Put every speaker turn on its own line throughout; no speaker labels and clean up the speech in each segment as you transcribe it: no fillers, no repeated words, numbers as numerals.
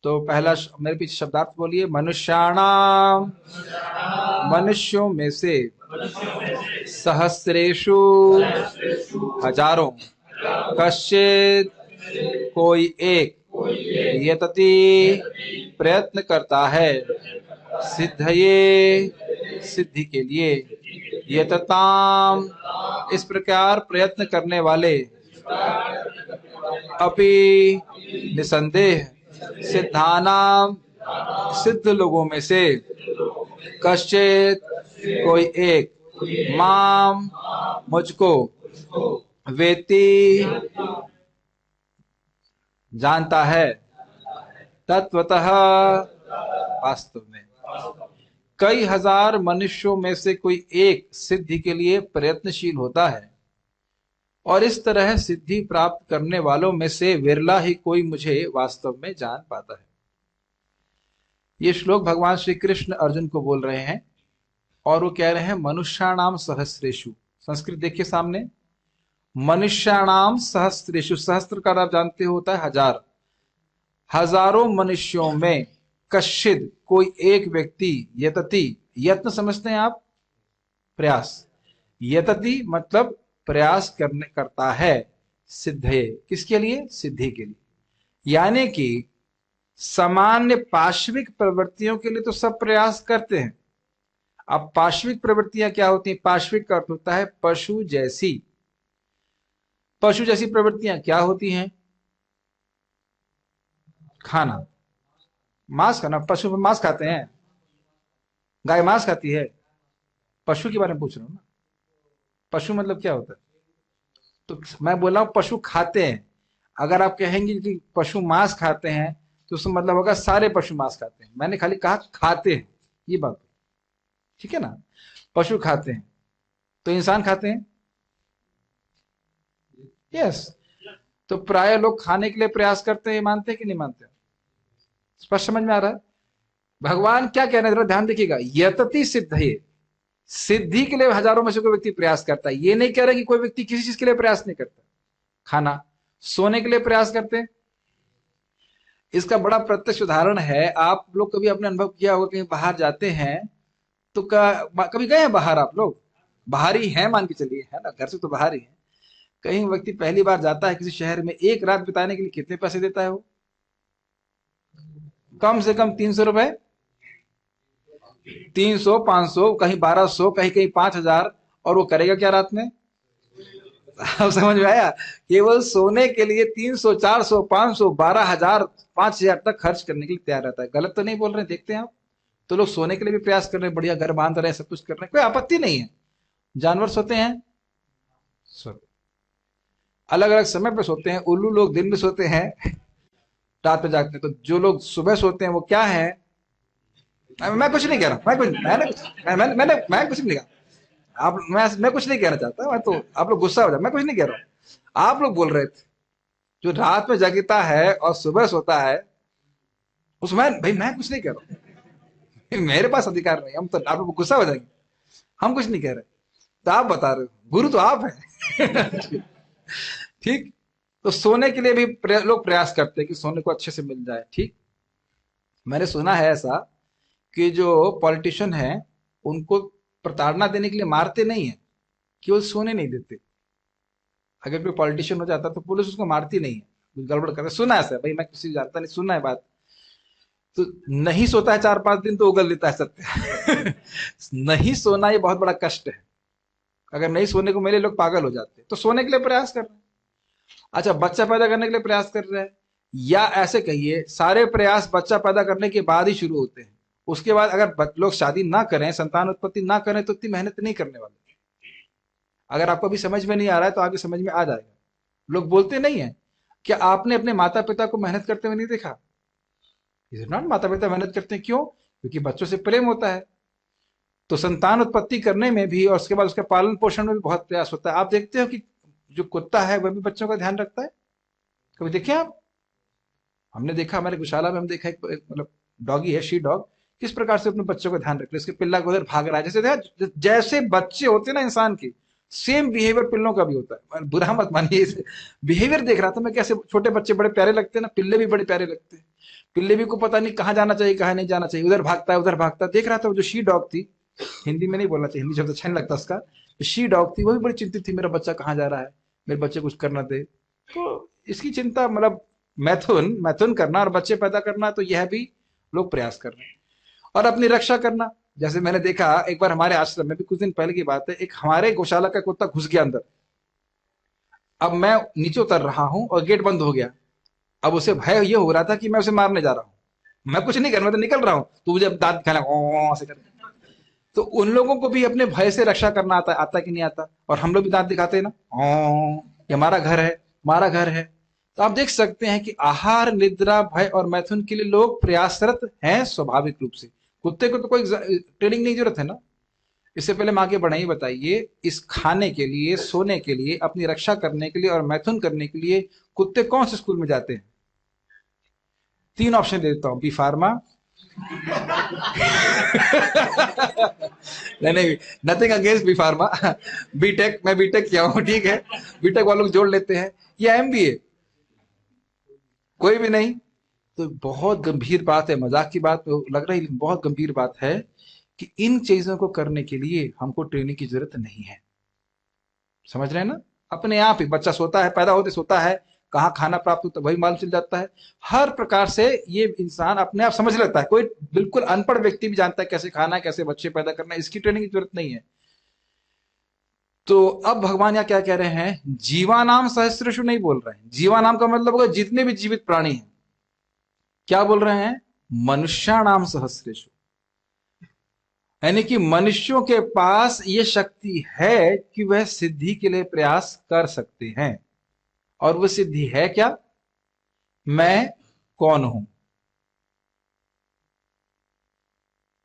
तो पहला मेरे पीछे शब्दार्थ बोलिए। मनुष्याणाम, मनुष्यों में से, सहस्रेषु, हजारों, कश्चित, कोई एक, यतति, प्रयत्न करता है, सिद्धये, सिद्धि के लिए, यतताम, इस प्रकार प्रयत्न करने वाले, अपि, निसंदेह, सिद्धानाम, सिद्ध लोगों में से, कश्चित, कोई एक, माम, मुझको, वेति, जानता है, तत्वतः, वास्तव में। कई हजार मनुष्यों में से कोई एक सिद्धि के लिए प्रयत्नशील होता है, और इस तरह सिद्धि प्राप्त करने वालों में से विरला ही कोई मुझे वास्तव में जान पाता है। ये श्लोक भगवान श्री कृष्ण अर्जुन को बोल रहे हैं, और वो कह रहे हैं मनुष्याणाम सहस्रेषु। संस्कृत देखिए सामने, मनुष्याणाम सहस्रेषु, सहस्त्र का आप जानते हो होता है हजार, हजारों मनुष्यों में, कश्चित, कोई एक व्यक्ति, यतति, यत्न समझते हैं आप, प्रयास, यतति मतलब प्रयास करता है, सिद्धये, किसके लिए, सिद्धि के लिए। यानी कि सामान्य पाश्विक प्रवृत्तियों के लिए तो सब प्रयास करते हैं। अब पाश्विक प्रवृत्तियां क्या होती हैं? पाश्विक का अर्थ होता है पशु जैसी। पशु जैसी प्रवृत्तियां क्या होती हैं? खाना, मांस खाना। पशु मांस खाते हैं, गाय मांस खाती है। पशु के बारे में पूछ रहा हूं ना, पशु मतलब क्या होता है? तो मैं बोल रहा हूं पशु खाते हैं। अगर आप कहेंगे कि पशु मांस खाते हैं तो उसका मतलब होगा सारे पशु मांस खाते हैं। मैंने खाली कहा खाते हैं, ये बात, ठीक है ना। पशु खाते हैं, तो इंसान खाते हैं, यस। तो प्राय लोग खाने के लिए प्रयास करते हैं, मानते हैं कि नहीं मानते? स्पष्ट समझ में आ रहा है? भगवान क्या कह रहे हैं, जरा ध्यान देखिएगा। यतति सिद्धये, सिद्धि के लिए हजारों में से कोई व्यक्ति प्रयास करता है। ये नहीं कह रहा कि कोई व्यक्ति किसी चीज के लिए प्रयास नहीं करता। खाना, सोने के लिए प्रयास करते हैं। इसका बड़ा प्रत्यक्ष उदाहरण है। आप लोग कभी अपने अनुभव किया होगा, कहीं बाहर जाते हैं तो कभी गए हैं बाहर? आप लोग बाहर ही हैं, मान के चलिए, है ना, घर से तो बाहर ही है। कहीं व्यक्ति पहली बार जाता है किसी शहर में, एक रात बिताने के लिए कितने पैसे देता है वो? कम से कम 300 रुपए, 300, 500, कहीं 1200, कहीं कहीं 5000। और वो करेगा क्या रात में? अब समझ में आया? केवल सोने के लिए 300, 400, 500, 12,000, 5,000 तक खर्च करने के लिए तैयार रहता है। गलत तो नहीं बोल रहे? देखते हैं आप, तो लोग सोने के लिए भी प्रयास कर रहे हैं, बढ़िया घर बांध रहे हैं, सब कुछ कर रहे हैं, कोई आपत्ति नहीं है। जानवर सोते हैं, सोते, अलग अलग समय पे सोते हैं। उल्लू लोग दिन में सोते हैं, रात में जागते हैं। तो जो लोग सुबह सोते हैं वो क्या है? मैं कुछ नहीं कह रहा, मैं कुछ नहीं कहा। मैं कुछ नहीं कहना चाहता। मैं तो, आप लोग गुस्सा हो जाए, मैं कुछ नहीं कह रहा हूं। आप लोग बोल रहे थे जो रात में जगता है और सुबह सोता है, उसमें भाई मैं कुछ नहीं कह रहा हूं। मेरे पास अधिकार नहीं। हम तो, आप लोग गुस्सा हो जाएंगे, हम कुछ नहीं कह रहे। तो आप बता रहे हो, गुरु तो आप हैं। ठीक। तो सोने के लिए भी लोग प्रयास करते हैं कि सोने को अच्छे से मिल जाए, ठीक। मैंने सुना है ऐसा कि जो पॉलिटिशियन है उनको प्रताड़ना देने के लिए मारते नहीं है, केवल सोने नहीं देते। अगर कोई पॉलिटिशियन हो जाता तो पुलिस उसको मारती नहीं है, कुछ गड़बड़ करता। सुना है ऐसा भाई, मैं किसी जानता नहीं, सुना है बात। तो नहीं सोता है 4-5 दिन तो उगल लेता है सत्य। नहीं सोना ये बहुत बड़ा कष्ट है। अगर नहीं सोने को मिले लोग पागल हो जाते हैं। तो सोने के लिए प्रयास कर रहे हैं। अच्छा, बच्चा पैदा करने के लिए प्रयास कर रहे हैं, या ऐसे कहिए सारे प्रयास बच्चा पैदा करने के बाद ही शुरू होते हैं। उसके बाद अगर लोग शादी ना करें, संतान उत्पत्ति ना करें, तो इतनी मेहनत नहीं करने वाले। अगर आपको अभी समझ में नहीं आ रहा है तो आगे समझ में आ जाएगा। लोग बोलते नहीं है, क्या आपने अपने माता पिता को मेहनत करते हुए नहीं देखा? इज नॉट, माता पिता मेहनत करते हैं, क्यों? क्योंकि बच्चों से प्रेम होता है। तो संतान उत्पत्ति करने में भी और उसके बाद उसका पालन पोषण में भी बहुत प्रयास होता है। आप देखते हो कि जो कुत्ता है वह भी बच्चों का ध्यान रखता है। कभी देखे आप? हमने देखा, हमारे गौशाला में हम देखा, एक मतलब डॉगी है, शी डॉग, किस प्रकार से अपने बच्चों का ध्यान रख रहे, इसके पिल्ला को उधर भाग रहा है। जैसे देखा, जैसे बच्चे होते हैं ना इंसान के, सेम बिहेवियर पिल्लों का भी होता है, बुरा मत मानिए इसे। बिहेवियर देख रहा था मैं, कैसे छोटे बच्चे बड़े प्यारे लगते हैं ना, पिल्ले भी बड़े प्यारे लगते हैं। पिल्ले भी को पता नहीं कहाँ जाना चाहिए कहाँ नहीं जाना चाहिए, उधर भागता है उधर भागता है। देख रहा था वो जो शी डॉग थी, हिंदी में नहीं बोलना चाहिए, हिंदी शब्द अच्छा नहीं लगता उसका, शी डॉग थी, वो भी बड़ी चिंतित थी, मेरा बच्चा कहाँ जा रहा है, मेरे बच्चे कुछ करना दे। तो इसकी चिंता, मतलब मैथुन मैथुन करना और बच्चे पैदा करना, तो यह भी लोग प्रयास कर रहे हैं। और अपनी रक्षा करना, जैसे मैंने देखा एक बार हमारे आश्रम में भी, कुछ दिन पहले की बात है, एक हमारे गौशाला का कुत्ता घुस गया अंदर। अब मैं नीचे उतर रहा हूं और गेट बंद हो गया। अब उसे भय ये हो रहा था कि मैं उसे मारने जा रहा हूं। मैं कुछ नहीं कर रहा, मैं तो निकल रहा हूं, तो मुझे दांत दिखाना से कर। तो उन लोगों को भी अपने भय से रक्षा करना आता, आता कि नहीं आता? और हम लोग भी दांत दिखाते हैं ना, ये हमारा घर है, हमारा घर है। तो आप देख सकते हैं कि आहार, निद्रा, भय और मैथुन के लिए लोग प्रयासरत हैं स्वाभाविक रूप से। कुत्ते को तो कोई ट्रेनिंग नहीं जरूरत है ना। इससे पहले हम आगे बढ़ाइए, बताइए, इस खाने के लिए, सोने के लिए, अपनी रक्षा करने के लिए और मैथुन करने के लिए कुत्ते कौन से स्कूल में जाते हैं? 3 ऑप्शन दे देता हूं। बी फार्मा, नहीं नहीं, nothing against B pharma, B Tech, मैं बीटेक किया हूं, ठीक है, बीटेक वालों को जोड़ लेते हैं, या एमबीए, कोई भी नहीं। तो बहुत गंभीर बात है, मजाक की बात तो लग रही, लेकिन बहुत गंभीर बात है कि इन चीजों को करने के लिए हमको ट्रेनिंग की जरूरत नहीं है। समझ रहे हैं ना? अपने आप ही बच्चा सोता है, पैदा होते सोता है, कहाँ खाना प्राप्त होता है वही मालूम चल जाता है। हर प्रकार से ये इंसान अपने आप समझ लेता है। कोई बिल्कुल अनपढ़ व्यक्ति भी जानता है कैसे खाना है, कैसे बच्चे पैदा करना है, इसकी ट्रेनिंग की जरूरत नहीं है। तो अब भगवान यहाँ क्या कह रहे हैं? जीवानाम सहस्रेषु नहीं बोल रहे हैं। जीवानाम का मतलब होगा जितने भी जीवित प्राणी हैं। क्या बोल रहे हैं? मनुष्याणाम सहस्रेषु, यानी कि मनुष्यों के पास ये शक्ति है कि वह सिद्धि के लिए प्रयास कर सकते हैं। और वो सिद्धि है क्या? मैं कौन हूं।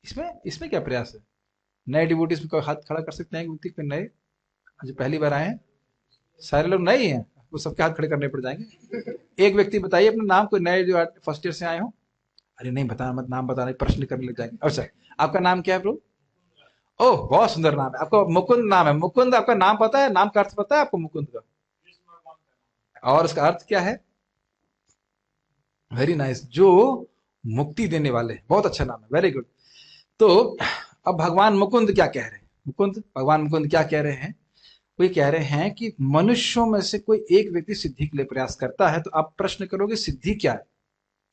इसमें इसमें क्या प्रयास है? नए डिवोटीज में कोई हाथ खड़ा कर सकते हैं? व्यक्ति नए जो पहली बार आए हैं, सारे लोग नए ही हैं, वो सबके हाथ खड़े करने पड़ जाएंगे। एक व्यक्ति बताइए अपना नाम, कोई नए जो फर्स्ट ईयर से आए हो। अरे नहीं बताना मत, नाम बताना, प्रश्न करने लग जाएंगे। अच्छा, आपका नाम क्या है ब्रो? ओह बहुत सुंदर नाम है आपका, मुकुंद नाम है। मुकुंद आपका नाम पता है? नाम का अर्थ पता है आपको मुकुंद का? और उसका अर्थ क्या है? वेरी नाइस, जो मुक्ति देने वाले। बहुत अच्छा नाम है, वेरी गुड। तो अब भगवान मुकुंद क्या कह रहे हैं? भगवान मुकुंद क्या कह रहे हैं? वो ये कह रहे हैं कि मनुष्यों में से कोई एक व्यक्ति सिद्धि के लिए प्रयास करता है। तो आप प्रश्न करोगे सिद्धि क्या है?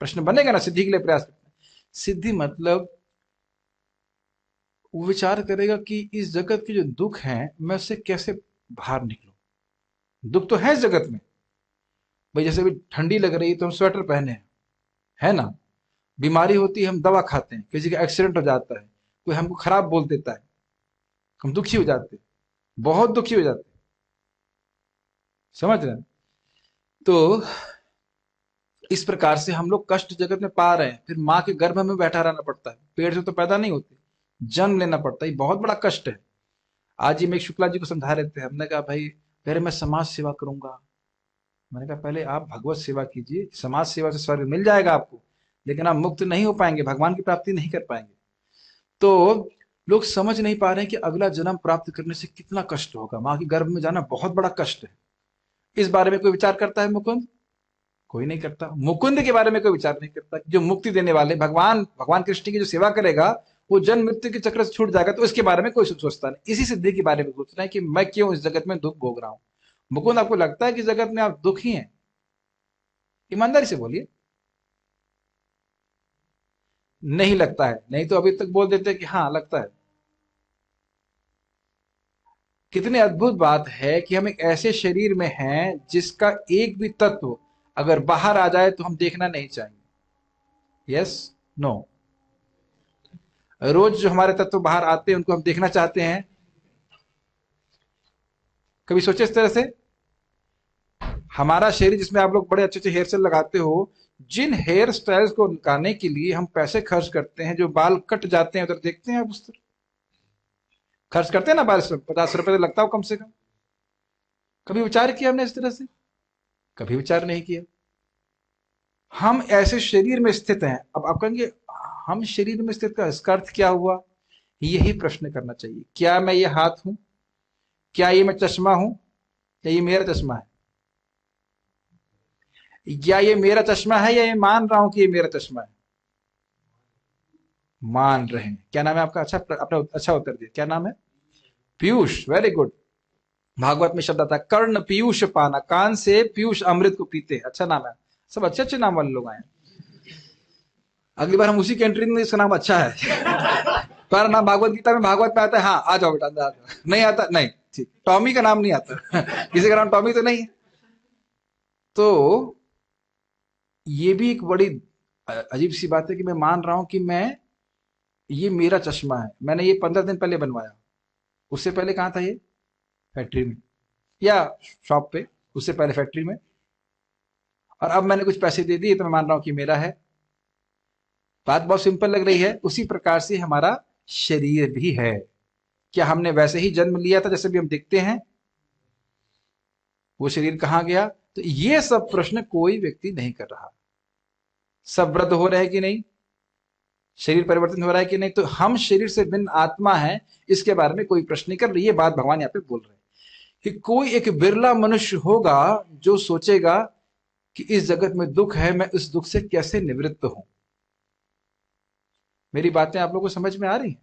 प्रश्न बनेगा ना, सिद्धि के लिए प्रयास करता है। सिद्धि मतलब वो विचार करेगा कि इस जगत के जो दुख हैं, मैं उससे कैसे बाहर निकलूं। दुख तो है इस जगत में भाई, जैसे भी ठंडी लग रही है तो हम स्वेटर पहने हैं, है ना? बीमारी होती है हम दवा खाते हैं, किसी का एक्सीडेंट हो जाता है, कोई हमको खराब बोल देता है, हम दुखी हो जाते हैं, बहुत दुखी हो जाते हैं। समझ रहे हैं? तो इस प्रकार से हम लोग कष्ट जगत में पा रहे हैं। फिर माँ के गर्भ में बैठा रहना पड़ता है, पेड़ से तो पैदा नहीं होती, जन्म लेना पड़ता है, ये बहुत बड़ा कष्ट है। आज ही में शुक्ला जी को समझा रहे थे, हमने कहा भाई पहले मैं समाज सेवा करूंगा। मैंने कहा पहले आप भगवत सेवा कीजिए, समाज सेवा से स्वर्ग मिल जाएगा आपको, लेकिन आप मुक्त नहीं हो पाएंगे, भगवान की प्राप्ति नहीं कर पाएंगे। तो लोग समझ नहीं पा रहे हैं कि अगला जन्म प्राप्त करने से कितना कष्ट होगा। माँ के गर्भ में जाना बहुत बड़ा कष्ट है। इस बारे में कोई विचार करता है मुकुंद? कोई नहीं करता। मुकुंद के बारे में कोई विचार नहीं करता, जो मुक्ति देने वाले भगवान, भगवान कृष्ण की जो सेवा करेगा वो जन्म मृत्यु के चक्र से छूट जाएगा। तो इसके बारे में कोई सोचता नहीं। इसी सिद्धि के बारे में सोचना है कि मैं क्यों इस जगत में दुख भोग रहा हूं। मुकुंद, आपको लगता है कि जगत में आप दुखी हैं? ईमानदारी से बोलिए। नहीं लगता है, नहीं तो अभी तक बोल देते कि हाँ लगता है। कितनी अद्भुत बात है कि हम एक ऐसे शरीर में हैं जिसका एक भी तत्व अगर बाहर आ जाए तो हम देखना नहीं चाहेंगे। Yes, no? रोज जो हमारे तत्व बाहर आते हैं उनको हम देखना चाहते हैं। कभी सोचे इस तरह से? हमारा शरीर जिसमें आप लोग बड़े अच्छे अच्छे हेयर स्टाइल लगाते हो, जिन हेयर स्टाइल्स को निकालने के लिए हम पैसे खर्च करते हैं, जो बाल कट जाते हैं उधर देखते हैं आप, उस तरह खर्च करते हैं ना, 50 रुपए तो लगता हो कम से कम। कभी विचार किया हमने इस तरह से? कभी विचार नहीं किया। हम ऐसे शरीर में स्थित हैं। अब आप कहेंगे हम शरीर में स्थित का इसका अर्थ क्या हुआ? यही प्रश्न करना चाहिए। क्या मैं ये हाथ हूं? क्या ये मैं चश्मा हूं या ये मेरा चश्मा है? या ये मेरा चश्मा है या ये मान रहा हूं कि ये मेरा चश्मा है? मान रहे हैं। क्या नाम है आपका? अच्छा, आपने अच्छा उत्तर दिया। क्या नाम है? Piyush, very good. भागवत में शब्द आता है कर्ण पीयूष पाना, कान से पीयूष अमृत को पीते हैं। अच्छा नाम है। सब अच्छे अच्छे नाम वाले लोग आए हैं। अगली बार हम उसी कंट्री में, इसका नाम अच्छा है। तुम्हारा नाम भागवत गीता में भागवत में आता है? हाँ, आ जाओ बेटा, अंदर आ जाओ। नहीं आता? नहीं, ठीक। टॉमी का नाम नहीं आता। किसी का नाम टॉमी तो नहीं है। तो ये भी एक बड़ी अजीब सी बात है कि मैं मान रहा हूं कि मैं, ये मेरा चश्मा है, मैंने ये 15 दिन पहले बनवाया। उससे पहले कहाँ था ये? फैक्ट्री में या शॉप पे। उससे पहले फैक्ट्री में। और अब मैंने कुछ पैसे दे दिए तो मैं मान रहा हूं कि मेरा है। बात बहुत सिंपल लग रही है। उसी प्रकार से हमारा शरीर भी है। क्या हमने वैसे ही जन्म लिया था जैसे भी हम दिखते हैं? वो शरीर कहाँ गया? तो ये सब प्रश्न कोई व्यक्ति नहीं कर रहा। सब वृद्ध हो रहे हैं कि नहीं? शरीर परिवर्तन हो रहा है कि नहीं? तो हम शरीर से भिन्न आत्मा है, इसके बारे में कोई प्रश्न नहीं कर रही। ये बात भगवान यहाँ पे बोल रहे हैं कि कोई एक बिरला मनुष्य होगा जो सोचेगा कि इस जगत में दुख है, मैं इस दुख से कैसे निवृत्त हूं। मेरी बातें आप लोगों को समझ में आ रही हैं?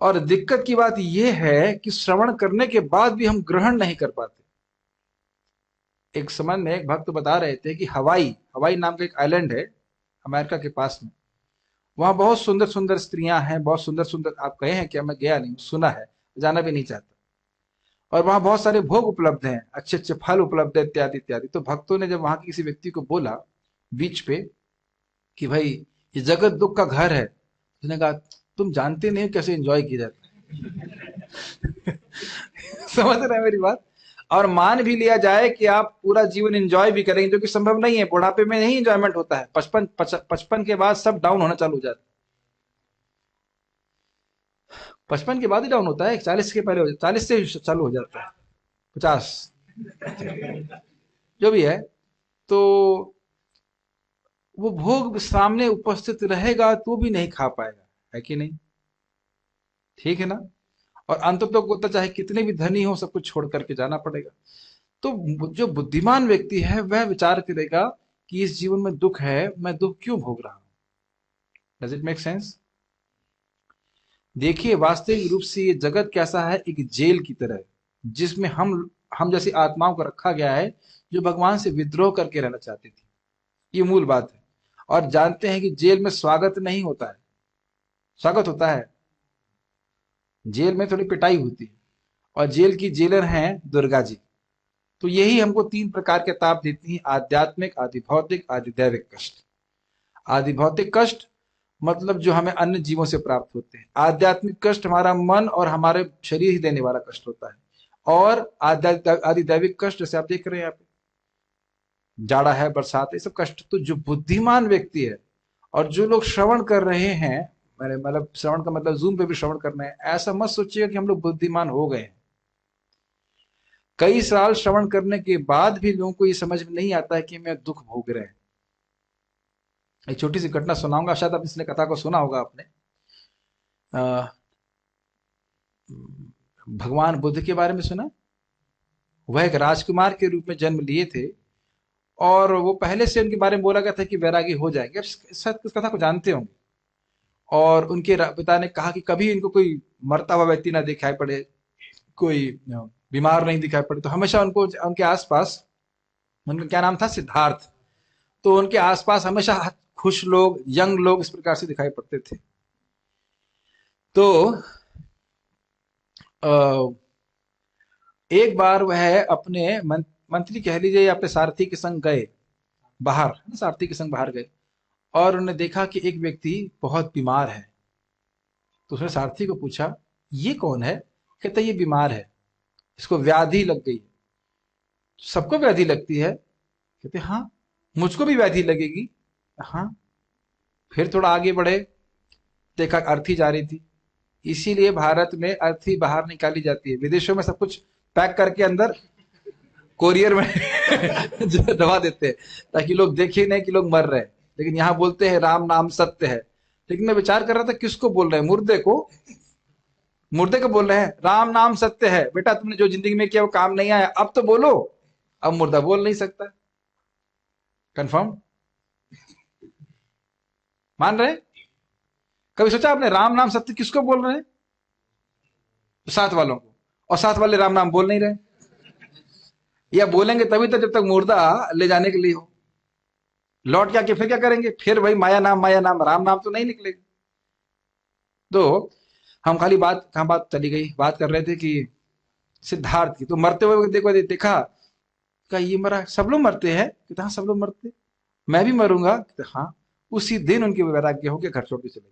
और दिक्कत की बात यह है कि श्रवण करने के बाद भी हम ग्रहण नहीं कर पाते। एक समय में एक भक्त बता रहे थे कि हवाई हवाई नाम का एक आइलैंड है अमेरिका के पास में। वहां बहुत सुंदर सुंदर स्त्रियां हैं, बहुत सुंदर सुंदर। आप कहे हैं क्या? मैं गया नहीं, सुना है, जाना भी नहीं चाहता। और वहां बहुत सारे भोग उपलब्ध हैं, अच्छे अच्छे फल उपलब्ध है, इत्यादि इत्यादि। तो भक्तों ने जब वहां के किसी व्यक्ति को बोला बीच पे कि भाई ये जगत दुख का घर है, उसने कहा तुम जानते नहीं हो कैसे एंजॉय किया जाता है। समझ रहे हैं मेरी बात? और मान भी लिया जाए कि आप पूरा जीवन एंजॉय भी करेंगे, जो कि संभव नहीं है। बुढ़ापे में नहीं एंजॉयमेंट होता है। 55 के बाद सब डाउन होना चालू हो जाता है। 55 के बाद ही डाउन होता है, 40 के पहले 40 से चालू हो जाता है, 50 जो भी है। तो वो भोग सामने उपस्थित रहेगा तो भी नहीं खा पाएगा, है कि नहीं? ठीक है ना? और अंत तो होता, चाहे कितने भी धनी हो, सब कुछ छोड़ करके जाना पड़ेगा। तो जो बुद्धिमान व्यक्ति है वह विचार करेगा कि इस जीवन में दुख है, मैं दुख क्यों भोग रहा हूं। Does it make sense? देखिए, वास्तविक रूप से ये जगत कैसा है? एक जेल की तरह, जिसमें हम जैसी आत्माओं को रखा गया है जो भगवान से विद्रोह करके रहना चाहती थी। ये मूल बात है। और जानते हैं कि जेल में स्वागत नहीं होता है। स्वागत होता है? जेल में थोड़ी पिटाई होती है। और जेल की जेलर हैं दुर्गा जी। तो यही हमको 3 प्रकार के ताप देती हैं: आध्यात्मिक, आदि भौतिक, आदि दैविक कष्ट। आदि भौतिक कष्ट मतलब जो हमें अन्य जीवों से प्राप्त होते हैं। आध्यात्मिक कष्ट हमारा मन और हमारे शरीर ही देने वाला कष्ट होता है। और आदि दैविक कष्ट जैसे आप देख रहे हैं यहाँ पे, जाड़ा है, बरसात है, ये सब कष्ट। तो जो बुद्धिमान व्यक्ति है, और जो लोग श्रवण कर रहे हैं, मैंने मतलब श्रवण का मतलब जूम पे भी श्रवण करना है, ऐसा मत सोचिएगा कि हम लोग बुद्धिमान हो गए हैं। कई साल श्रवण करने के बाद भी लोगों को ये समझ में नहीं आता है कि मैं दुख भोग रहे हैं। एक छोटी सी घटना सुनाऊंगा, शायद आप इसने कथा को सुना होगा आपने। भगवान बुद्ध के बारे में सुना? वह एक राजकुमार के रूप में जन्म लिए थे, और वो पहले से उनके बारे में बोला गया था कि वैरागी हो जाएंगे। शायद इस कथा को जानते होंगे। और उनके पिता ने कहा कि कभी इनको कोई मरता हुआ व्यक्ति ना दिखाई पड़े, कोई बीमार नहीं दिखाई पड़े। तो हमेशा उनको उनके आसपास, उनका क्या नाम था? सिद्धार्थ। तो उनके आसपास हमेशा खुश लोग, यंग लोग इस प्रकार से दिखाई पड़ते थे। तो एक बार वह अपने मंत्री कह लीजिए या अपने सारथी के संग गए बाहर, सारथी के संग बाहर गए, और उन्होंने देखा कि एक व्यक्ति बहुत बीमार है। तो उसने सारथी को पूछा, ये कौन है? कहता ये बीमार है, इसको व्याधि लग गई। सबको व्याधि लगती है? कहते हाँ, मुझको भी व्याधि लगेगी। हाँ। फिर थोड़ा आगे बढ़े, देखा अर्थी जा रही थी। इसीलिए भारत में अर्थी बाहर निकाली जाती है। विदेशों में सब कुछ पैक करके अंदर कोरियर में दबा देते हैं, ताकि लोग देखे नहीं कि लोग मर रहे हैं। लेकिन यहाँ बोलते हैं राम नाम सत्य है। लेकिन मैं विचार कर रहा था, किसको बोल रहे हैं? मुर्दे को? मुर्दे को बोल रहे हैं राम नाम सत्य है, बेटा तुमने जो जिंदगी में किया वो काम नहीं आया, अब तो बोलो। अब मुर्दा बोल नहीं सकता। कंफर्म? मान रहे? कभी सोचा आपने राम नाम सत्य किसको बोल रहे हैं? साथ वालों को, और साथ वाले राम नाम बोल नहीं रहे, या बोलेंगे तभी तो जब तक मुर्दा ले जाने के लिए हो। लौट के आके फिर क्या करेंगे? फिर वही माया नाम, राम नाम तो नहीं निकलेगा। तो हम खाली बात, कहां बात चली गई, बात कर रहे थे कि सिद्धार्थ की। तो मरते हुए देखा का ये मरा, सब लोग मरते हैं, कहते हाँ सब लोग मरते, मैं भी मरूंगा, कहते हाँ। उसी दिन उनके वैराग्य होकर घर छोड़ के चले गए।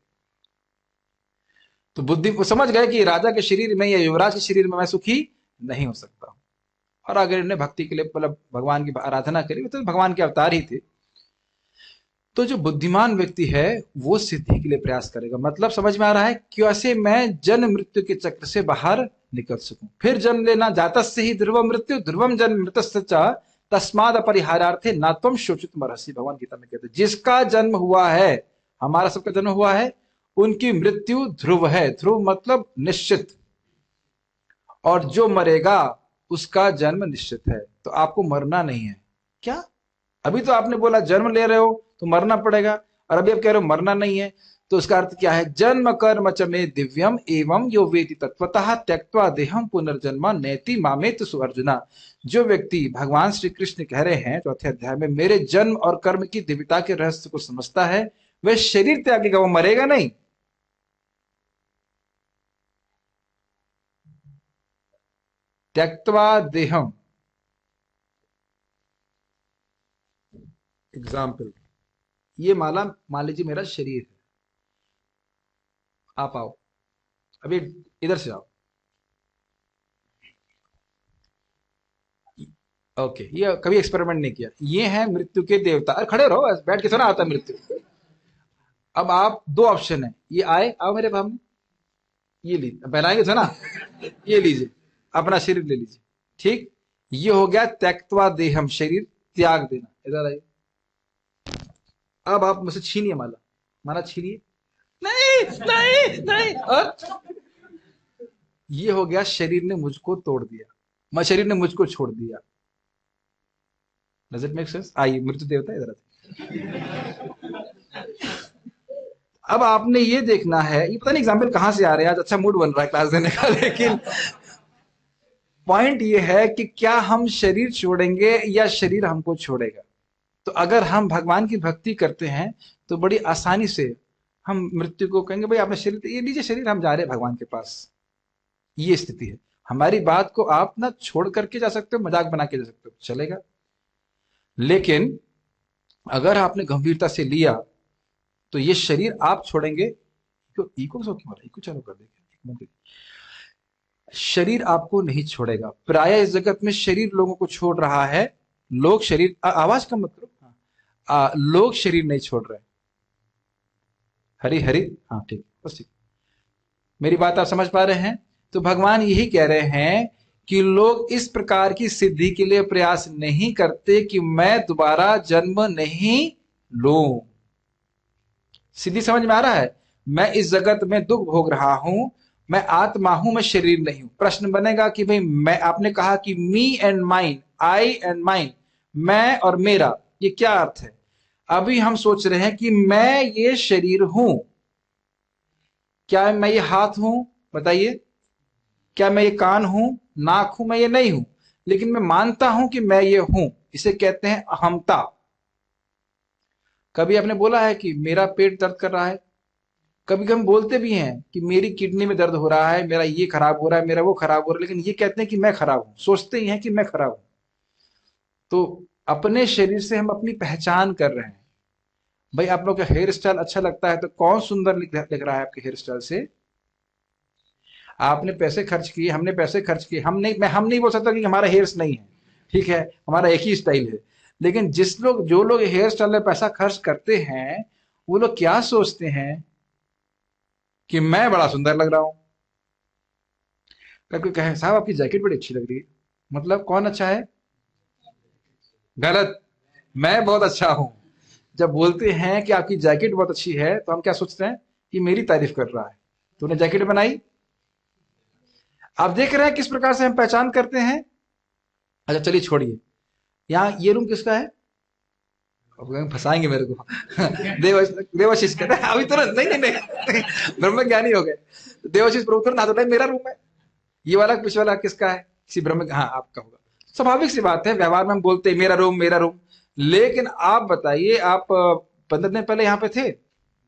तो बुद्धि को समझ गए कि राजा के शरीर में या युवराज के शरीर में मैं सुखी नहीं हो सकता हूं। और अगर इन्हें भक्ति के लिए मतलब भगवान की आराधना करी, तो भगवान के अवतार ही थे। तो जो बुद्धिमान व्यक्ति है वो सिद्धि के लिए प्रयास करेगा। मतलब समझ में आ रहा है? कैसे मैं जन्म मृत्यु के चक्र से बाहर निकल सकूं। फिर जन्म लेना, जातस्य ही ध्रुव मृत्यु ध्रुवम जन्म मृतस्य च तस्माद अपरिहारार्थे ना त्वं शोचितुमर्हसि। भगवान गीता में कहते हैं जिसका जन्म हुआ है, हमारा सबका जन्म हुआ है, उनकी मृत्यु ध्रुव है। ध्रुव मतलब निश्चित, और जो मरेगा उसका जन्म निश्चित है। तो आपको मरना नहीं है क्या? अभी तो आपने बोला जन्म ले रहे हो तो मरना पड़ेगा, और अभी आप कह रहे हो मरना नहीं है। तो उसका अर्थ क्या है? जन्म कर्म च मे दिव्यम एवं यो वेति तत्वतः त्यक्त्वा देहम पुनर्जन्म नैति मामेत सुअर्जुना। जो व्यक्ति, भगवान श्री कृष्ण कह रहे हैं चौथे अध्याय में, मेरे जन्म और कर्म की दिव्यता के रहस्य को समझता है, वह शरीर त्यागेगा, वो मरेगा नहीं। त्यक्त्वा देहम, एग्जाम्पल, ये माला मान लीजिए मेरा शरीर है, आप आओ, अभी इधर से आओ, ओके, ये कभी एक्सपेरिमेंट नहीं किया। ये है मृत्यु के देवता। अरे खड़े रहो, बैठ के थोड़ा आता मृत्यु। अब आप, दो ऑप्शन है, ये आए, आओ मेरे सामने, ये लीजिए, पहनाएंगे था ना, ये लीजिए, अपना शरीर ले लीजिए, ठीक। ये हो गया त्यक्त्वा देहम, शरीर त्याग देना। इधर आइए, अब आप मुझसे छीनिए माला, माला छीनिए। नहीं नहीं नहीं, और ये हो गया शरीर ने मुझको तोड़ दिया, मैं, शरीर ने मुझको छोड़ दिया। Does it make sense? आइए मृत्यु देवता इधर आते। अब आपने ये देखना है, ये पता नहीं एग्जाम्पल कहां से आ रहे हैं, आज अच्छा मूड बन रहा है क्लास देने का, लेकिन पॉइंट ये है कि क्या हम शरीर छोड़ेंगे या शरीर हमको छोड़ेगा। तो अगर हम भगवान की भक्ति करते हैं तो बड़ी आसानी से हम मृत्यु को कहेंगे भाई आपने शरीर, ये लीजिए शरीर, हम जा रहे हैं भगवान के पास। ये स्थिति है। हमारी बात को आप ना छोड़ करके जा सकते हो, मजाक बना के जा सकते हो, चलेगा। लेकिन अगर आपने गंभीरता से लिया तो ये शरीर आप छोड़ेंगे। तो इको चालू कर देंगे, शरीर आपको नहीं छोड़ेगा। प्राय इस जगत में शरीर लोगों को छोड़ रहा है। लोग शरीर, आवाज कम मत करो, लोग शरीर नहीं छोड़ रहे। हरी हरी, हाँ ठीक, बस ठीक, मेरी बात आप समझ पा रहे हैं? तो भगवान यही कह रहे हैं कि लोग इस प्रकार की सिद्धि के लिए प्रयास नहीं करते कि मैं दोबारा जन्म नहीं लूं। सिद्धि समझ में आ रहा है? मैं इस जगत में दुख भोग रहा हूं, मैं आत्मा हूं, मैं शरीर नहीं हूं। प्रश्न बनेगा कि भाई मैं, आपने कहा कि me and mine, I and mine, मैं और मेरा, ये क्या अर्थ है? अभी हम सोच रहे हैं कि मैं ये शरीर हूं। क्या मैं ये हाथ हूं? बताइए। क्या मैं ये कान हूं, नाक हूं? मैं ये नहीं हूं, लेकिन मैं मानता हूं कि मैं ये हूं। इसे कहते हैं अहमता। कभी आपने बोला है कि मेरा पेट दर्द कर रहा है? कभी हम बोलते भी हैं कि मेरी किडनी में दर्द हो रहा है, मेरा ये खराब हो रहा है, मेरा वो खराब हो रहा है, लेकिन ये कहते हैं कि मैं खराब हूं, सोचते ही हैं कि मैं खराब हूं। तो अपने शरीर से हम अपनी पहचान कर रहे हैं। भाई आप लोग का हेयर स्टाइल अच्छा लगता है तो कौन सुंदर लग रहा है आपके हेयर स्टाइल से? आपने पैसे खर्च किए, हमने पैसे खर्च किए, हम नहीं बोल सकता कि हमारा हेयर्स नहीं है, ठीक है, हमारा एक ही स्टाइल है। लेकिन जो लोग हेयर स्टाइल में पैसा खर्च करते हैं, वो लोग क्या सोचते हैं कि मैं बड़ा सुंदर लग रहा हूं। कभी कहे साहब आपकी जैकेट बड़ी अच्छी लग रही है, मतलब कौन अच्छा है? गलत, मैं बहुत अच्छा हूं। जब बोलते हैं कि आपकी जैकेट बहुत अच्छी है तो हम क्या सोचते हैं कि मेरी तारीफ कर रहा है, तूने जैकेट बनाई, आप देख रहे हैं किस प्रकार से हम पहचान करते हैं। अच्छा चलिए छोड़िए, यहाँ ये रूम किसका है? अब फंसाएंगे मेरे को। देवाशीष कहते हैं अभी तुरंत, नहीं नहीं नहीं, ब्रह्म ज्ञानी हो गए। देवाशीष प्रभु तुरंत हाथ उठाए, मेरा रूम है। ये वाला पीछे वाला किसका है? किसी ब्रह्म, हाँ आपका होगा। स्वाभाविक सी बात है, व्यवहार में हम बोलते हैं मेरा रूम मेरा रूम। लेकिन आप बताइए, आप 15 दिन पहले यहाँ पे थे?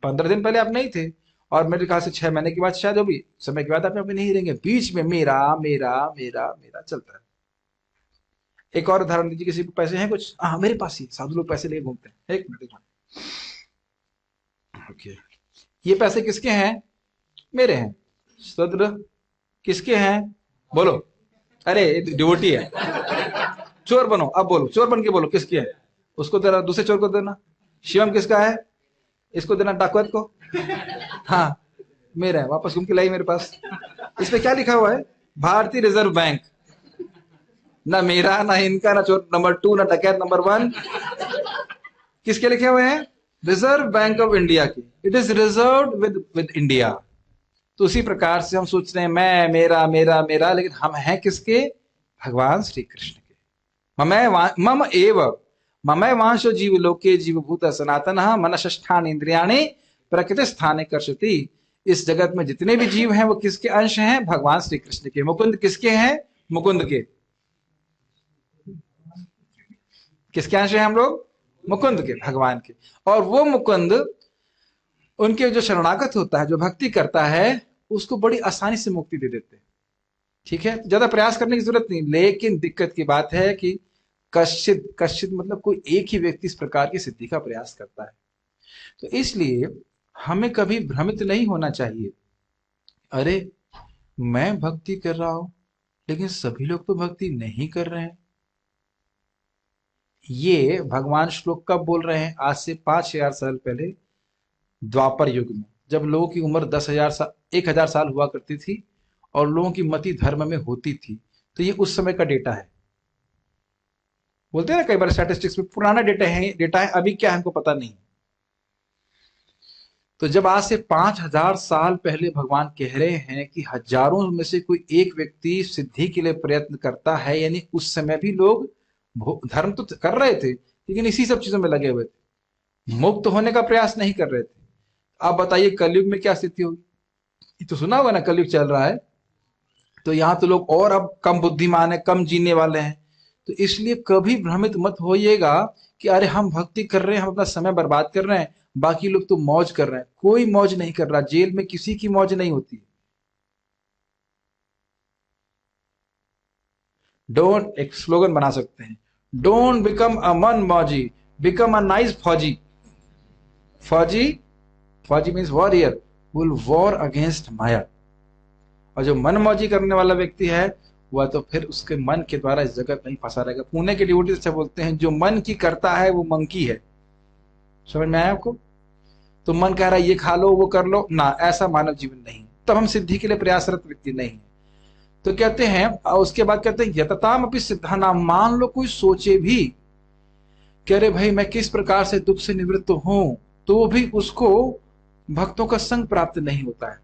15 दिन पहले आप नहीं थे, और मेरे ख्याल से 6 महीने के बाद शायद अभी समय के बाद आप यहाँ पे नहीं रहेंगे। बीच में मेरा मेरा मेरा मेरा चलता है। एक और उदाहरण दीजिए, किसी को पैसे हैं कुछ? हाँ मेरे पास ही साधु लोग पैसे लेके घूमते हैं। एक मिनट, ओके, ये पैसे किसके हैं? मेरे हैं। सद्र किसके हैं? बोलो। अरे डिवोटी है। चोर बनो, अब बोलो, चोर बन के बोलो किसके है? उसको देना, दूसरे चोर को देना। शिवम किसका है? इसको देना डाकवत को। हाँ मेरा है, वापस घूम के लाई मेरे पास। इस पे क्या लिखा हुआ है? भारतीय रिजर्व बैंक। ना मेरा, ना इनका, ना चोर नंबर 2, ना डकैत नंबर 1। किसके लिखे हुए हैं? रिजर्व बैंक ऑफ इंडिया की। It is reserve with India. तो उसी प्रकार से हम सोच रहे हैं मैं मेरा मेरा मेरा, लेकिन हम हैं किसके? भगवान श्री कृष्ण के। मम एव ममय वांशो जीव लोके जीवभूत सनातन मनष्ठान इंद्रियाणि प्रकृति स्थाने कर्षति। इस जगत में जितने भी जीव हैं वो किसके अंश हैं? भगवान श्री कृष्ण के। मुकुंद किसके हैं? मुकुंद के। किसके अंश हैं हम लोग? मुकुंद के, भगवान के। और वो मुकुंद उनके जो शरणागत होता है, जो भक्ति करता है, उसको बड़ी आसानी से मुक्ति दे देते हैं। ठीक है, ज्यादा प्रयास करने की जरूरत नहीं। लेकिन दिक्कत की बात है कि कश्चित कश्चित मतलब कोई एक ही व्यक्ति इस प्रकार की सिद्धि का प्रयास करता है। तो इसलिए हमें कभी भ्रमित नहीं होना चाहिए। अरे मैं भक्ति कर रहा हूं, लेकिन सभी लोग तो भक्ति नहीं कर रहे हैं। ये भगवान श्लोक कब बोल रहे हैं? आज से 5000 साल पहले, द्वापर युग में, जब लोगों की उम्र 10,000 साल 1000 साल हुआ करती थी और लोगों की मति धर्म में होती थी। तो ये उस समय का डेटा है। बोलते हैं ना कई बार स्टैटिस्टिक्स में पुराना डेटा है, अभी क्या है हमको पता नहीं। तो जब आज से 5000 साल पहले भगवान कह रहे हैं कि हजारों में से कोई एक व्यक्ति सिद्धि के लिए प्रयत्न करता है, यानी उस समय भी लोग धर्म तो कर रहे थे, लेकिन इसी सब चीजों में लगे हुए थे, मुक्त होने का प्रयास नहीं कर रहे थे। आप बताइए कलयुग में क्या स्थिति होगी? ये तो सुना होगा ना, कलयुग चल रहा है। तो यहां तो लोग और अब कम बुद्धिमान है, कम जीने वाले हैं। तो इसलिए कभी भ्रमित मत होइएगा कि अरे हम भक्ति कर रहे हैं, हम अपना समय बर्बाद कर रहे हैं, बाकी लोग तो मौज कर रहे हैं। कोई मौज नहीं कर रहा। जेल में किसी की मौज नहीं होती। डोंट, एक स्लोगन बना सकते हैं, डोंट बिकम अ मन मौजी, बिकम अ नाइस फौजी। फौजी, फौजी means warrior, will war against maya. और जो मन मौजी करने वाला व्यक्ति है, वह तो फिर उसके मन के द्वारा इस जगत में ही फंसा रहेगा। पुणे के डिवोटी से बोलते हैं, जो मन की करता है वो मंकी है। समझ में आया आपको? तो मन कह रहा है ये खा लो वो कर लो ना, ऐसा मानव जीवन नहीं। तब हम सिद्धि के लिए प्रयासरत व्यक्ति नहीं है। तो कहते हैं, और उसके बाद कहते हैं यतताम अपि सिद्धानाम। मान लो कोई सोचे भी कि अरे भाई मैं किस प्रकार से दुख से निवृत्त हूं, तो भी उसको भक्तों का संग प्राप्त नहीं होता है।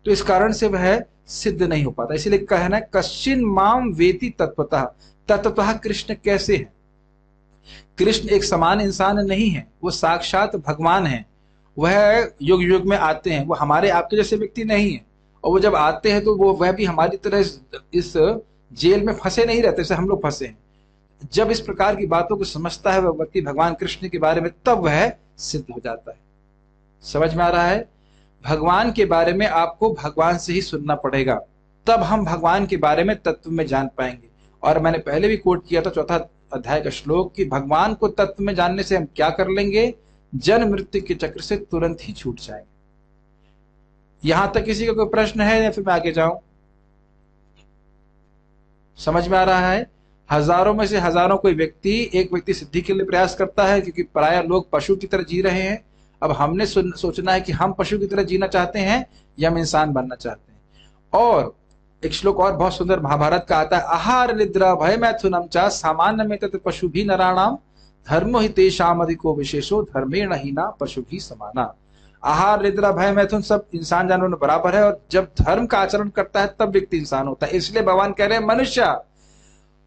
तो इस कारण से वह सिद्ध नहीं हो पाता। इसीलिए कहना है कश्चिन माम वेति तत्वतः। तत्वतः कृष्ण कैसे है? कृष्ण एक समान इंसान नहीं है, वो साक्षात भगवान है। वह युग युग में आते हैं, वो हमारे आपके जैसे व्यक्ति नहीं है। और वो जब आते हैं तो वह भी हमारी तरह इस जेल में फंसे नहीं रहते जैसे हम लोग फंसे हैं। जब इस प्रकार की बातों को समझता है वह व्यक्ति भगवान कृष्ण के बारे में, तब वह सिद्ध हो जाता है। समझ में आ रहा है? भगवान के बारे में आपको भगवान से ही सुनना पड़ेगा, तब हम भगवान के बारे में तत्व में जान पाएंगे। और मैंने पहले भी कोट किया था 4 अध्याय का श्लोक कि भगवान को तत्व में जानने से हम क्या कर लेंगे? जन्म मृत्यु के चक्र से तुरंत ही छूट जाएंगे। यहां तक किसी का कोई प्रश्न है या फिर मैं आगे जाऊं? समझ में आ रहा है? हजारों में से हजारों कोई व्यक्ति, एक व्यक्ति सिद्धि के लिए प्रयास करता है, क्योंकि प्राय लोग पशु की तरह जी रहे हैं। अब हमने सोचना है कि हम पशु की तरह जीना चाहते हैं या हम इंसान बनना चाहते हैं। और एक श्लोक और बहुत सुंदर महाभारत का आता है, आहार निद्रा भय मैथुनम चा सामान्य में तत् पशु भी नराणाम धर्मो हि तेषाम अधिको विशेषो धर्मेण हीना पशु भी समाना। आहार निद्रा भय मैथुन सब इंसान जानवर में बराबर है, और जब धर्म का आचरण करता है तब व्यक्ति इंसान होता है। इसलिए भगवान कह रहे हैं मनुष्य,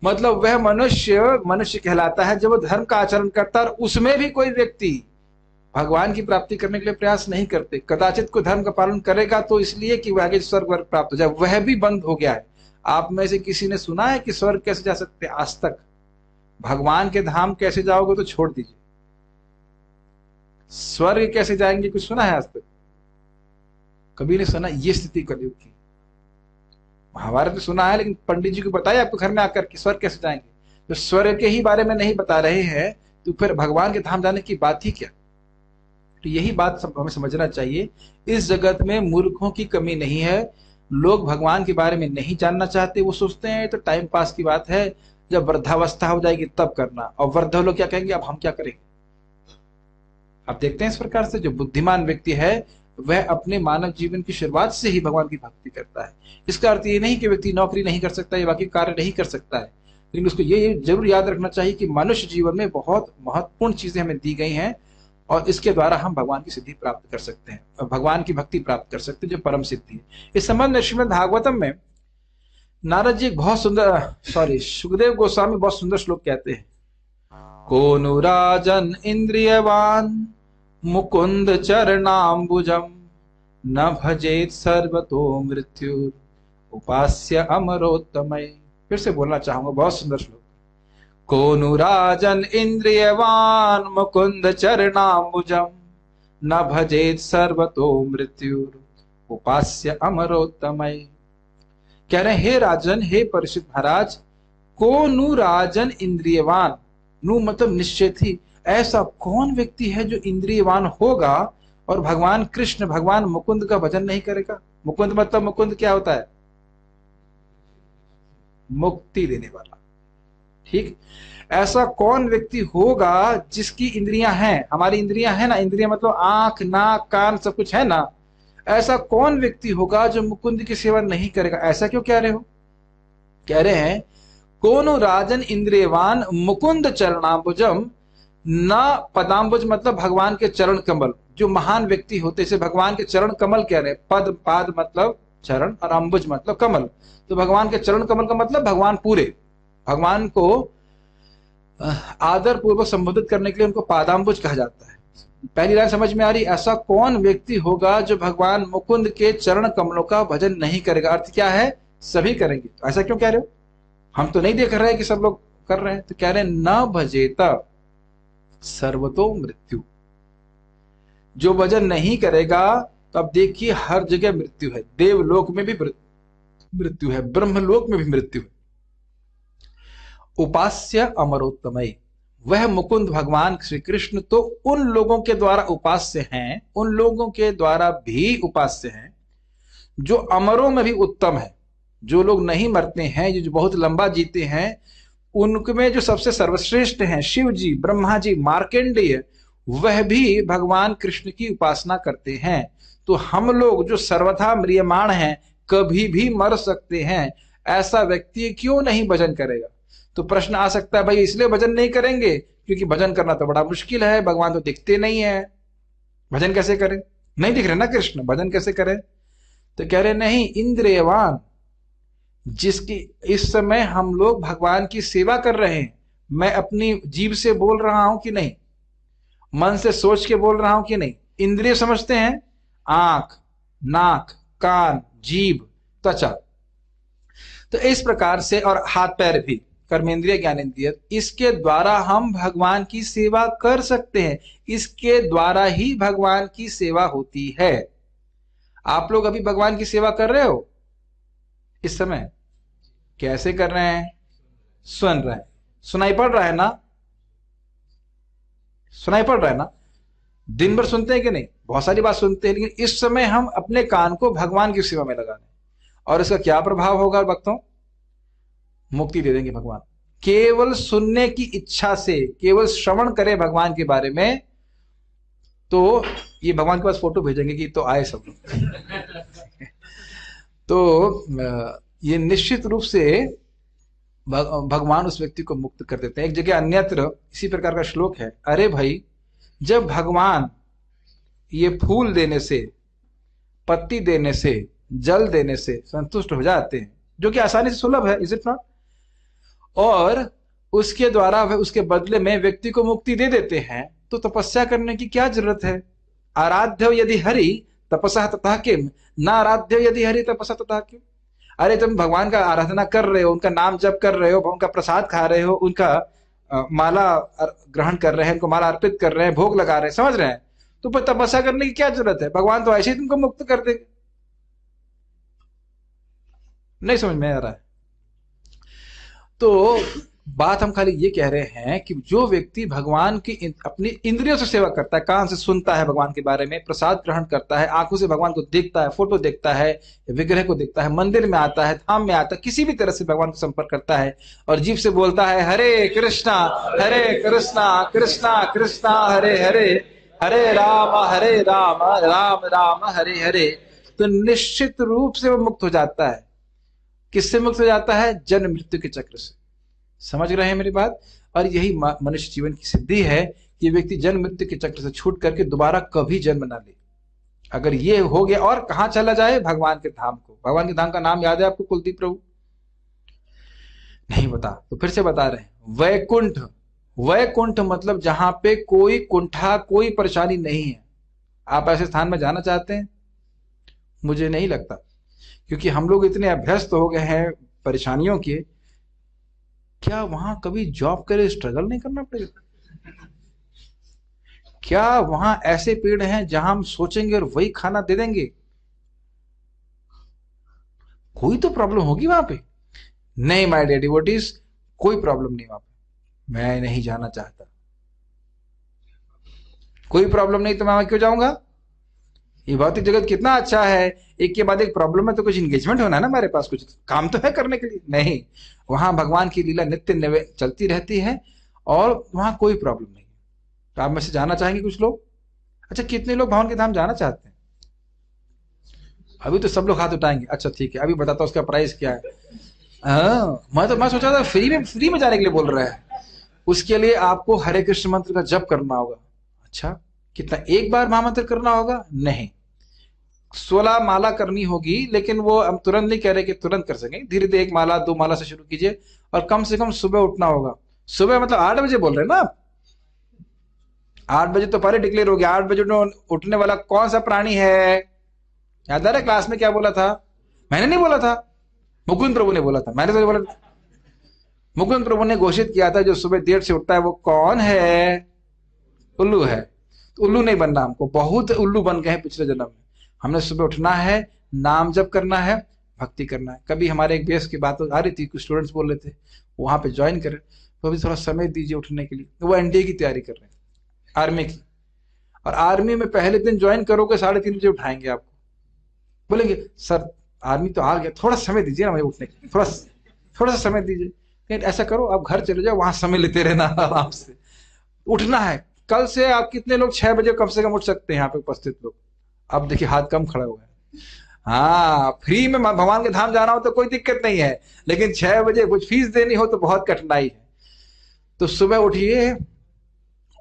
मतलब वह मनुष्य मनुष्य कहलाता है जब वो धर्म का आचरण करता है, और उसमें भी कोई व्यक्ति भगवान की प्राप्ति करने के लिए प्रयास नहीं करते। कदाचित कोई धर्म का पालन करेगा तो इसलिए कि वह आगे स्वर्ग वर्ग प्राप्त हो जाए, वह भी बंद हो गया है। आप में से किसी ने सुना है कि स्वर्ग कैसे जा सकते? आज तक। भगवान के धाम कैसे जाओगे तो छोड़ दीजिए, स्वर्ग कैसे जाएंगे कुछ सुना है आज तक? कभी नहीं सुना। ये स्थिति कलयुग की। महाभारत में सुना है, लेकिन पंडित जी को बताया आपको घर में आकर कि स्वर्ग कैसे जाएंगे। तो स्वर्ग के ही बारे में नहीं बता रहे हैं तो फिर भगवान के धाम जाने की बात ही क्या? तो यही बात सब हमें समझना चाहिए। इस जगत में मूर्खों की कमी नहीं है। लोग भगवान के बारे में नहीं जानना चाहते, वो सोचते हैं तो टाइम पास की बात है, जब वृद्धावस्था हो जाएगी तब करना। और वृद्ध लोग क्या कहेंगे, अब हम क्या करेंगे? आप देखते हैं इस प्रकार से जो बुद्धिमान व्यक्ति है वह अपने मानव जीवन की शुरुआत से ही भगवान की भक्ति करता है। इसका अर्थ ये नहीं कि व्यक्ति नौकरी नहीं कर सकता या बाकी कार्य नहीं कर सकता है, लेकिन उसको ये जरूर याद रखना चाहिए कि मनुष्य जीवन में बहुत महत्वपूर्ण चीजें हमें दी गई हैं, और इसके द्वारा हम भगवान की सिद्धि प्राप्त कर सकते हैं और भगवान की भक्ति प्राप्त कर सकते हैं, जो परम सिद्धि है। इस संबंध में श्रीमद् भागवतम में नारद जी बहुत सुंदर सुखदेव गोस्वामी बहुत सुंदर श्लोक कहते हैं। को नु राजन इंद्रियवान मुकुंद चरणाम्बुजम न भजेत सर्वतो मृत्यु उपास्य अमरोत्तमय। फिर से बोलना चाहूंगा, बहुत सुंदर श्लोक। को नु राजन इंद्रियवान मुकुंद चरणाम्बुजम न भजेत सर्वतो मृत्यु उपास्य अमरोत्तमय। कह रहे हे राजन, हे परीक्षित महाराज, को नु राजन इंद्रियवान, नु मतलब निश्चित ही, ऐसा कौन व्यक्ति है जो इंद्रियवान होगा और भगवान कृष्ण भगवान मुकुंद का भजन नहीं करेगा? मुकुंद मतलब मुकुंद क्या होता है? मुक्ति देने वाला। ठीक, ऐसा कौन व्यक्ति होगा जिसकी इंद्रियां हैं, हमारी इंद्रियां हैं ना, इंद्रियां मतलब आंख नाक कान सब कुछ है ना, ऐसा कौन व्यक्ति होगा जो मुकुंद की सेवा नहीं करेगा? ऐसा क्यों कह रहे हो? कह रहे हैं कोनो राजन इंद्रियवान मुकुंद चरणाम्बुजम न पदाम्बुज मतलब भगवान के चरण कमल। जो महान व्यक्ति होते से भगवान के चरण कमल कह रहे हैं। पद पाद मतलब चरण और अम्बुज मतलब कमल, तो भगवान के चरण कमल का मतलब भगवान पूरे। भगवान को आदर पूर्वक संबोधित करने के लिए उनको पादाम्बुज कहा जाता है। पहली लाइन समझ में आ रही? ऐसा कौन व्यक्ति होगा जो भगवान मुकुंद के चरण कमलों का भजन नहीं करेगा? अर्थ क्या है? सभी करेंगे। तो ऐसा क्यों कह रहे हो? हम तो नहीं देख रहे हैं कि सब लोग कर रहे हैं। तो कह रहे हैं न भजेता सर्वतो मृत्यु। जो भजन नहीं करेगा तो अब देखिए हर जगह मृत्यु है। देवलोक में भी मृत्यु है, ब्रह्मलोक में भी मृत्यु है। उपास्य अमरोत्तमय, वह मुकुंद भगवान श्री कृष्ण तो उन लोगों के द्वारा उपास्य हैं, उन लोगों के द्वारा भी उपास्य हैं जो अमरों में भी उत्तम है। जो लोग नहीं मरते हैं, जो बहुत लंबा जीते हैं, उनमें जो सबसे सर्वश्रेष्ठ हैं शिव जी, ब्रह्मा जी, मार्केंडेय, वह भी भगवान कृष्ण की उपासना करते हैं। तो हम लोग जो सर्वथा म्रियमाण हैं, कभी भी मर सकते हैं, ऐसा व्यक्ति क्यों नहीं भजन करेगा? तो प्रश्न आ सकता है, भाई इसलिए भजन नहीं करेंगे क्योंकि भजन करना तो बड़ा मुश्किल है, भगवान तो दिखते नहीं है, भजन कैसे करें? नहीं दिख रहे ना कृष्ण, भजन कैसे करें? तो कह रहे नहीं, इंद्रियवान, जिसकी इस समय हम लोग भगवान की सेवा कर रहे हैं। मैं अपनी जीभ से बोल रहा हूं कि नहीं, मन से सोच के बोल रहा हूं कि नहीं? इंद्रिय समझते हैं, आंख नाक कान जीभ त्वचा। तो इस प्रकार से, और हाथ पैर भी, कर्मेंद्रिय ज्ञानेंद्रिय, इसके द्वारा हम भगवान की सेवा कर सकते हैं। इसके द्वारा ही भगवान की सेवा होती है। आप लोग अभी भगवान की सेवा कर रहे हो इस समय? कैसे कर रहे हैं? सुन रहे हैं, सुनाई पड़ रहा है ना? सुनाई पड़ रहा है ना? दिन भर सुनते हैं कि नहीं? बहुत सारी बात सुनते हैं, लेकिन इस समय हम अपने कान को भगवान की सेवा में लगा रहे हैं। और इसका क्या प्रभाव होगा भक्तों? मुक्ति दे देंगे भगवान। केवल सुनने की इच्छा से, केवल श्रवण करें भगवान के बारे में, तो ये भगवान के पास फोटो भेजेंगे कि तो आए सब लोग। तो ये निश्चित रूप से भगवान उस व्यक्ति को मुक्त कर देते हैं। एक जगह अन्यत्र इसी प्रकार का श्लोक है, अरे भाई, जब भगवान ये फूल देने से, पत्ती देने से, जल देने से संतुष्ट हो जाते हैं, जो कि आसानी से सुलभ है, इज इट नॉट? और उसके द्वारा वह उसके बदले में व्यक्ति को मुक्ति दे देते हैं, तो तपस्या करने की क्या जरूरत है? आराध्य यदि हरि तपसा तथा किम, ना आराध्य यदि हरि तपसा तथा किम। अरे तुम भगवान का आराधना कर रहे हो, उनका नाम जप कर रहे हो, उनका प्रसाद खा रहे हो, उनका माला ग्रहण कर रहे हैं, उनको माला अर्पित कर रहे हैं, भोग लगा रहे हैं, समझ रहे हैं, तो पर तपस्या करने की क्या जरूरत है? भगवान तो ऐसे ही तुमको मुक्त कर देंगे। नहीं समझ में आ रहा है? तो बात हम खाली ये कह रहे हैं कि जो व्यक्ति भगवान की अपनी इंद्रियों से सेवा करता है, कान से सुनता है भगवान के बारे में, प्रसाद ग्रहण करता है, आंखों से भगवान को देखता है, फोटो देखता है, विग्रह को देखता है, मंदिर में आता है, धाम में आता है, किसी भी तरह से भगवान को संपर्क करता है, और जीभ से बोलता है हरे कृष्णा कृष्णा कृष्णा हरे हरे, हरे राम राम राम हरे हरे, तो निश्चित रूप से वो मुक्त हो जाता है। किससे मुक्त हो जाता है? जन्म मृत्यु के चक्र से। समझ रहे हैं मेरी बात? और यही मनुष्य जीवन की सिद्धि है कि व्यक्ति जन्म मृत्यु के चक्र से छूट करके दोबारा कभी जन्म ना ले। अगर ये हो गया, और कहां चला जाए? भगवान के धाम को। भगवान के धाम का नाम याद है आपको कुलदीप प्रभु? नहीं बता तो फिर से बता रहे हैं, वैकुंठ। वैकुंठ मतलब जहां पे कोई कुंठा, कोई परेशानी नहीं है। आप ऐसे स्थान में जाना चाहते हैं? मुझे नहीं लगता, क्योंकि हम लोग इतने अभ्यस्त हो गए हैं परेशानियों के। क्या वहां कभी जॉब के लिए स्ट्रगल नहीं करना पड़ेगा? क्या वहां ऐसे पेड़ हैं जहां हम सोचेंगे और वही खाना दे देंगे? कोई तो प्रॉब्लम होगी वहां पे। नहीं माय डियर डिवोटीज, कोई प्रॉब्लम नहीं वहां पे। मैं नहीं जाना चाहता। कोई प्रॉब्लम नहीं तो मैं वहां क्यों जाऊंगा? ये भौतिक जगत कितना अच्छा है, एक के बाद एक प्रॉब्लम है तो कुछ इंगेजमेंट होना है ना, हमारे पास कुछ काम तो है करने के लिए। नहीं, वहां भगवान की लीला नित्य नवे चलती रहती है और वहां कोई प्रॉब्लम नहीं। तो आप में से जाना चाहेंगे कुछ लोग? अच्छा, कितने लोग भगवान के धाम जाना चाहते हैं? अभी तो सब लोग हाथ उठाएंगे। अच्छा ठीक है, अभी बताता हूं उसका प्राइस क्या है। मैं सोचा था फ्री में जाने के लिए बोल रहा है। उसके लिए आपको हरे कृष्ण मंत्र का जप करना होगा। अच्छा, कितना? एक बार महामंत्र करना होगा? नहीं, 16 माला करनी होगी, लेकिन वो हम तुरंत नहीं कह रहे कि तुरंत कर सकेंगे। धीरे धीरे 1 माला 2 माला से शुरू कीजिए, और कम से कम सुबह उठना होगा। सुबह मतलब 8 बजे बोल रहे हैं ना आप? 8 बजे तो पहले डिक्लेयर हो गया। 8 बजे उठने वाला कौन सा प्राणी है? याद आ रहा है क्लास में क्या बोला था? मैंने नहीं बोला था, मुकुंद प्रभु ने बोला था। मैंने तो बोला, मुकुंद प्रभु ने घोषित किया था जो सुबह देर से उठता है वो कौन है? उल्लू है। तो उल्लू नहीं बनना हमको, बहुत उल्लू बन गए हैं पिछले जन्म में। हमने सुबह उठना है, नाम जप करना है, भक्ति करना है। कभी हमारे एक बेस की बात आ रही थी, कुछ स्टूडेंट्स बोल रहे थे वहां पे ज्वाइन करें, तो अभी थोड़ा समय दीजिए उठने के लिए। वो एनडीए की तैयारी कर रहे हैं, आर्मी की। और आर्मी में पहले दिन ज्वाइन करोगे 3:30 बजे उठाएंगे आपको। बोलेंगे सर आर्मी तो आ गया, थोड़ा समय दीजिए ना मुझे उठने के लिए, थोड़ा सा समय दीजिए। ऐसा करो, आप घर चले जाओ, वहां समय लेते रहना आराम से। उठना है। कल से आप कितने लोग 6 बजे कम से कम उठ सकते हैं यहाँ पे उपस्थित लोग? अब देखिए हाथ कम खड़ा हुआ है। हाँ, फ्री में भगवान के धाम जाना हो तो कोई दिक्कत नहीं है, लेकिन 6 बजे कुछ फीस देनी हो तो बहुत कठिनाई है। तो सुबह उठिए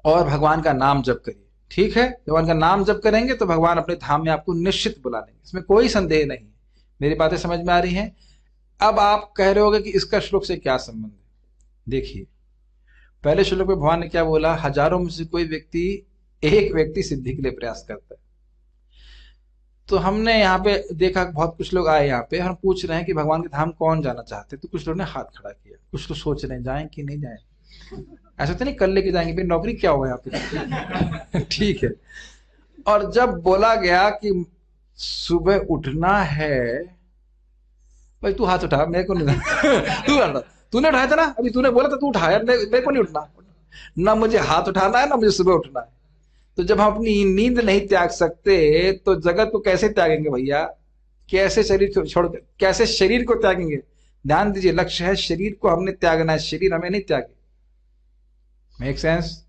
और भगवान का नाम जप करिए। ठीक है, भगवान का नाम जप करेंगे तो भगवान अपने धाम में आपको निश्चित बुला लेंगे, इसमें कोई संदेह नहीं। मेरी बातें समझ में आ रही हैं? अब आप कह रहे होगे कि इसका श्लोक से क्या संबंध है? देखिए, पहले श्लोक में भगवान ने क्या बोला? हजारों में से कोई व्यक्ति, एक व्यक्ति सिद्धि के लिए प्रयास करता है। तो हमने यहाँ पे देखा बहुत कुछ लोग आए यहाँ पे, हम पूछ रहे हैं कि भगवान के धाम कौन जाना चाहते हैं। तो कुछ लोगों ने हाथ खड़ा किया, कुछ लोग सोच रहे हैं जाएं कि नहीं जाएं। ऐसा तो नहीं कल लेके जाएंगे, फिर नौकरी क्या होगा यहाँ पे? ठीक है। और जब बोला गया कि सुबह उठना है, भाई तू हाथ उठा, मेरे को नहीं तूने उठाया था ना, अभी तूने बोला था, तू उठाया, मेरे को नहीं उठना। ना मुझे हाथ उठाना है, ना मुझे सुबह उठना है। तो जब हम अपनी नींद नहीं त्याग सकते तो जगत को कैसे त्यागेंगे भैया? कैसे शरीर छोड़, कैसे शरीर को त्यागेंगे? ध्यान दीजिए, लक्ष्य है शरीर को हमने त्यागना है, शरीर हमें नहीं त्यागे। Make sense?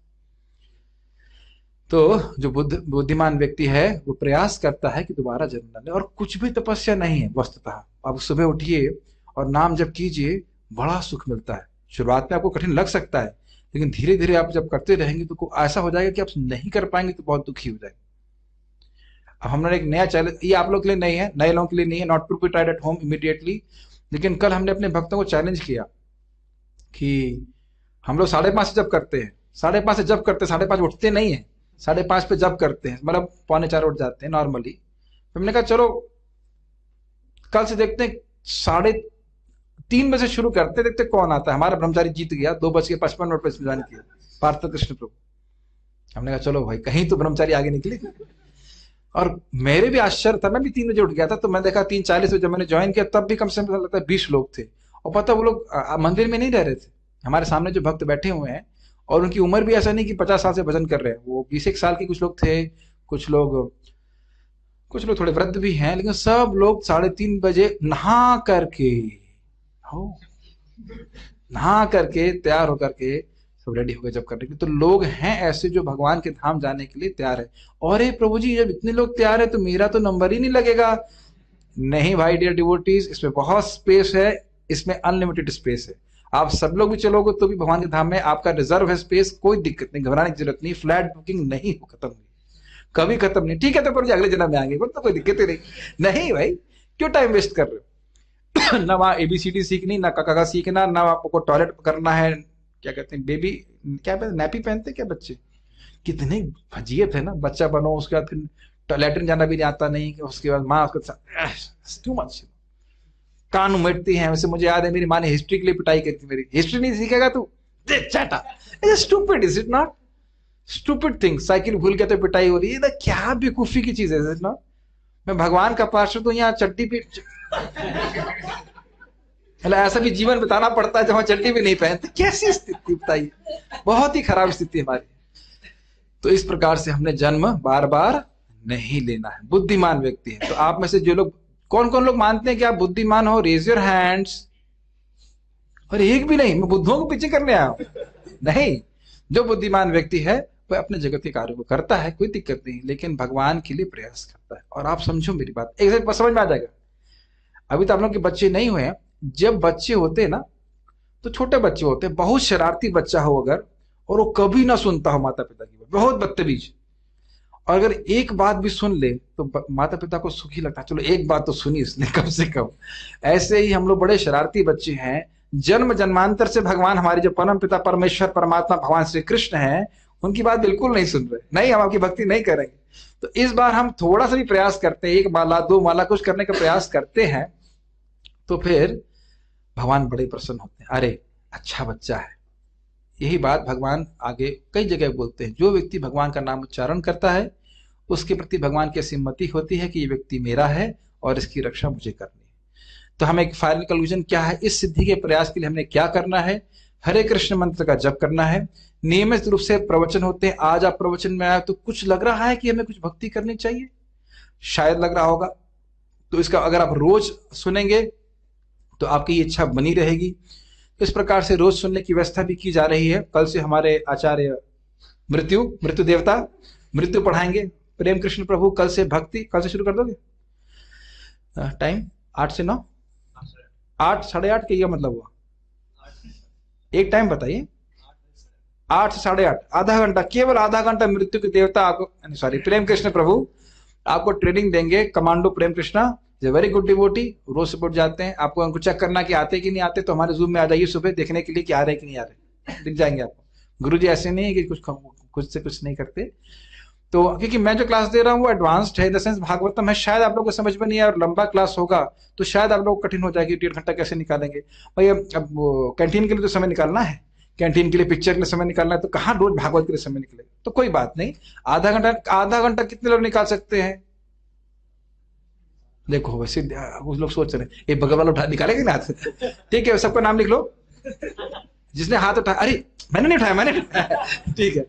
तो जो बुद्धिमान व्यक्ति है वो प्रयास करता है कि दोबारा जन्म न ले, और कुछ भी तपस्या नहीं है वस्तुतः। आप सुबह उठिए और नाम जप कीजिए, बड़ा सुख मिलता है। शुरुआत में आपको कठिन लग सकता है, लेकिन धीरे धीरे आप जब करते रहेंगे तो ऐसा हो जाएगा कि आप नहीं कर पाएंगे तो बहुत दुखी हो जाएंगे। अब हमने एक नया चैलेंज, ये आप लोग के लिए नहीं है, नए लोगों के लिए नहीं है, not to be tried at home immediately. लेकिन कल हमने अपने भक्तों को चैलेंज किया कि हम लोग 5:30 से जब करते हैं, 5:30 से जब करते हैं, 5:30 उठते नहीं है, 5:30 पे जब करते हैं, मतलब 3:45 उठ जाते हैं नॉर्मली। तो हमने कहा चलो कल से देखते हैं 3:30 बजे शुरू करते, देखते कौन आता है। हमारा ब्रह्मचारी जीत गया, 2:55 पे ज्वाइन किया, पार्थ कृष्ण प्रभु। हमने कहा चलो भाई कहीं तो ब्रह्मचारी आगे निकले। और मेरे भी आश्चर्य था, मैं भी 3 बजे उठ गया था, तो मैं देखा 3:40 बजे जब मैंने ज्वाइन किया तब भी कम से कम लगता है 20 लोग थे। और पता वो लोग मंदिर में नहीं रह रहे थे, हमारे सामने जो भक्त बैठे हुए हैं, और उनकी उम्र भी ऐसा नहीं कि 50 साल से भजन कर रहे हैं, वो 20 साल के कुछ लोग थे, कुछ लोग थोड़े वृद्ध भी हैं, लेकिन सब लोग 3:30 बजे नहा करके तैयार होकर के सब रेडी हो गए जब करने के। तो लोग हैं ऐसे जो भगवान के धाम जाने के लिए तैयार है। और प्रभु जी जब इतने लोग तैयार है तो मेरा तो नंबर ही नहीं लगेगा। नहीं भाई डियर डिवोटीज, इसमें बहुत स्पेस है, इसमें अनलिमिटेड स्पेस है। आप सब लोग भी चलोगे तो भी भगवान के धाम में आपका रिजर्व है स्पेस, कोई दिक्कत नहीं, घबराने की जरूरत नहीं। फ्लैट बुकिंग नहीं हो, खत्म नहीं, कभी खत्म नहीं। ठीक है तो प्रभु जी अगले जन्म में आएंगे, तो कोई दिक्कत ही नहीं भाई, क्यों टाइम वेस्ट कर रहे हो। ना वहां ABCD सीखनी, ना काका सीखना, ना आपको टॉयलेट करना है, क्या कहते हैं बेबी, क्या पहनते, नैपी पहनते क्या बच्चे, कितने फजीयत है ना। बच्चा बनो उसके बाद लैट्रिन जाना भी नहीं आता नहीं, उसके बाद माँ उसके टू मच कान उमटती हैं। वैसे मुझे याद है मेरी माँ ने हिस्ट्री के लिए पिटाई की थी मेरी, हिस्ट्री नहीं सीखेगा तू चाटा, stupid is it not, stupid thing. Cycle भूल के तो पिटाई हो रही है, क्या बेवकूफी की चीज है इज इट नॉट। मैं भगवान का पार्षद हूं, यहाँ चड्डी पे ऐसा भी जीवन बिताना पड़ता है जहां चड्डी भी नहीं पहनते, कैसी स्थिति बताइए, बहुत ही खराब स्थिति हमारी। तो इस प्रकार से हमने जन्म बार बार नहीं लेना है, बुद्धिमान व्यक्ति है। तो आप में से जो लोग, कौन कौन लोग मानते हैं कि आप बुद्धिमान हो, रेज योर हैंड्स। और एक भी नहीं, मैं बुद्धों को पीछे करने आया हूं, नहीं। जो बुद्धिमान व्यक्ति है वह अपने जगत के कार्य को करता है, कोई दिक्कत नहीं, लेकिन भगवान के लिए प्रयास करता है। और आप समझो मेरी बात, एक समझ में आ जाएगा। अभी तो आप लोग के बच्चे नहीं हुए हैं, जब बच्चे होते हैं ना, तो छोटे बच्चे होते हैं, बहुत शरारती बच्चा हो अगर, और वो कभी ना सुनता हो माता पिता की बात, बहुत बदतमीज, और अगर एक बात भी सुन ले तो माता पिता को सुखी लगता है, चलो एक बात तो सुनी इसने कम से कम। ऐसे ही हम लोग बड़े शरारती बच्चे हैं, जन्म जन्मांतर से भगवान हमारे जो परम पिता परमेश्वर परमात्मा भगवान श्री कृष्ण है, उनकी बात बिल्कुल नहीं सुन रहे, नहीं हम आपकी भक्ति नहीं करेंगे। तो इस बार हम थोड़ा सा भी प्रयास करते हैं, 1 माला 2 माला कुछ करने का प्रयास करते हैं, तो फिर भगवान बड़े प्रसन्न होते हैं, अरे अच्छा बच्चा है। यही बात भगवान आगे कई जगह बोलते हैं, जो व्यक्ति भगवान का नाम उच्चारण करता है उसके प्रति भगवान की सम्मति होती है कि ये व्यक्ति मेरा है और इसकी रक्षा मुझे करनी है। तो हमें एक फाइनल कंक्लूजन क्या है, इस सिद्धि के प्रयास के लिए हमने क्या करना है, हरे कृष्ण मंत्र का जप करना है, नियमित रूप से प्रवचन होते हैं। आज आप प्रवचन में आए तो कुछ लग रहा है कि हमें कुछ भक्ति करनी चाहिए, शायद लग रहा होगा, तो इसका अगर आप रोज सुनेंगे तो आपकी इच्छा बनी रहेगी। इस प्रकार से रोज सुनने की व्यवस्था भी की जा रही है। कल से हमारे आचार्य मृत्यु देवता मृत्यु पढ़ाएंगे, प्रेम कृष्ण प्रभु कल से भक्ति, कल से शुरू कर दोगे? टाइम 8 से 9, 8 साढ़े 8 के, ये मतलब हुआ एक टाइम बताइए, 8 से 8:30, आधा घंटा, केवल आधा घंटा मृत्यु के देवता आपको, सॉरी प्रेम कृष्ण प्रभु आपको ट्रेनिंग देंगे। कमांडो प्रेम कृष्णा वेरी गुड डिवोटी, रोज सपोर्ट जाते हैं। आपको उनको चेक करना कि आते कि नहीं आते, तो हमारे जूम में आ जाइए सुबह देखने के लिए कि आ रहे कि नहीं आ रहे, दिख जाएंगे आपको। गुरुजी ऐसे नहीं है कि कुछ से कुछ नहीं करते। तो क्योंकि मैं जो क्लास दे रहा हूँ वो एडवांस्ड है, इन द सेंस भागवतम है, शायद आप लोगों को समझ में नहीं आया, और लंबा क्लास होगा तो शायद आप लोग कठिन हो जाएगी, 1.5 घंटा कैसे निकालेंगे भाई। अब कैंटीन के लिए तो समय निकालना है, कैंटीन के लिए पिक्चर के लिए समय निकालना है, तो कहाँ रोज भागवत के लिए समय निकलेगा। तो कोई बात नहीं, आधा घंटा कितने लोग निकाल सकते हैं? देखो वैसे कुछ लोग सोच रहे हैं ये बगल वाला उठा निकालेंगे ना हाथ से, ठीक है सबका नाम लिख लो, जिसने हाथ उठाया, अरे मैंने नहीं उठाया, मैंने ठीक है।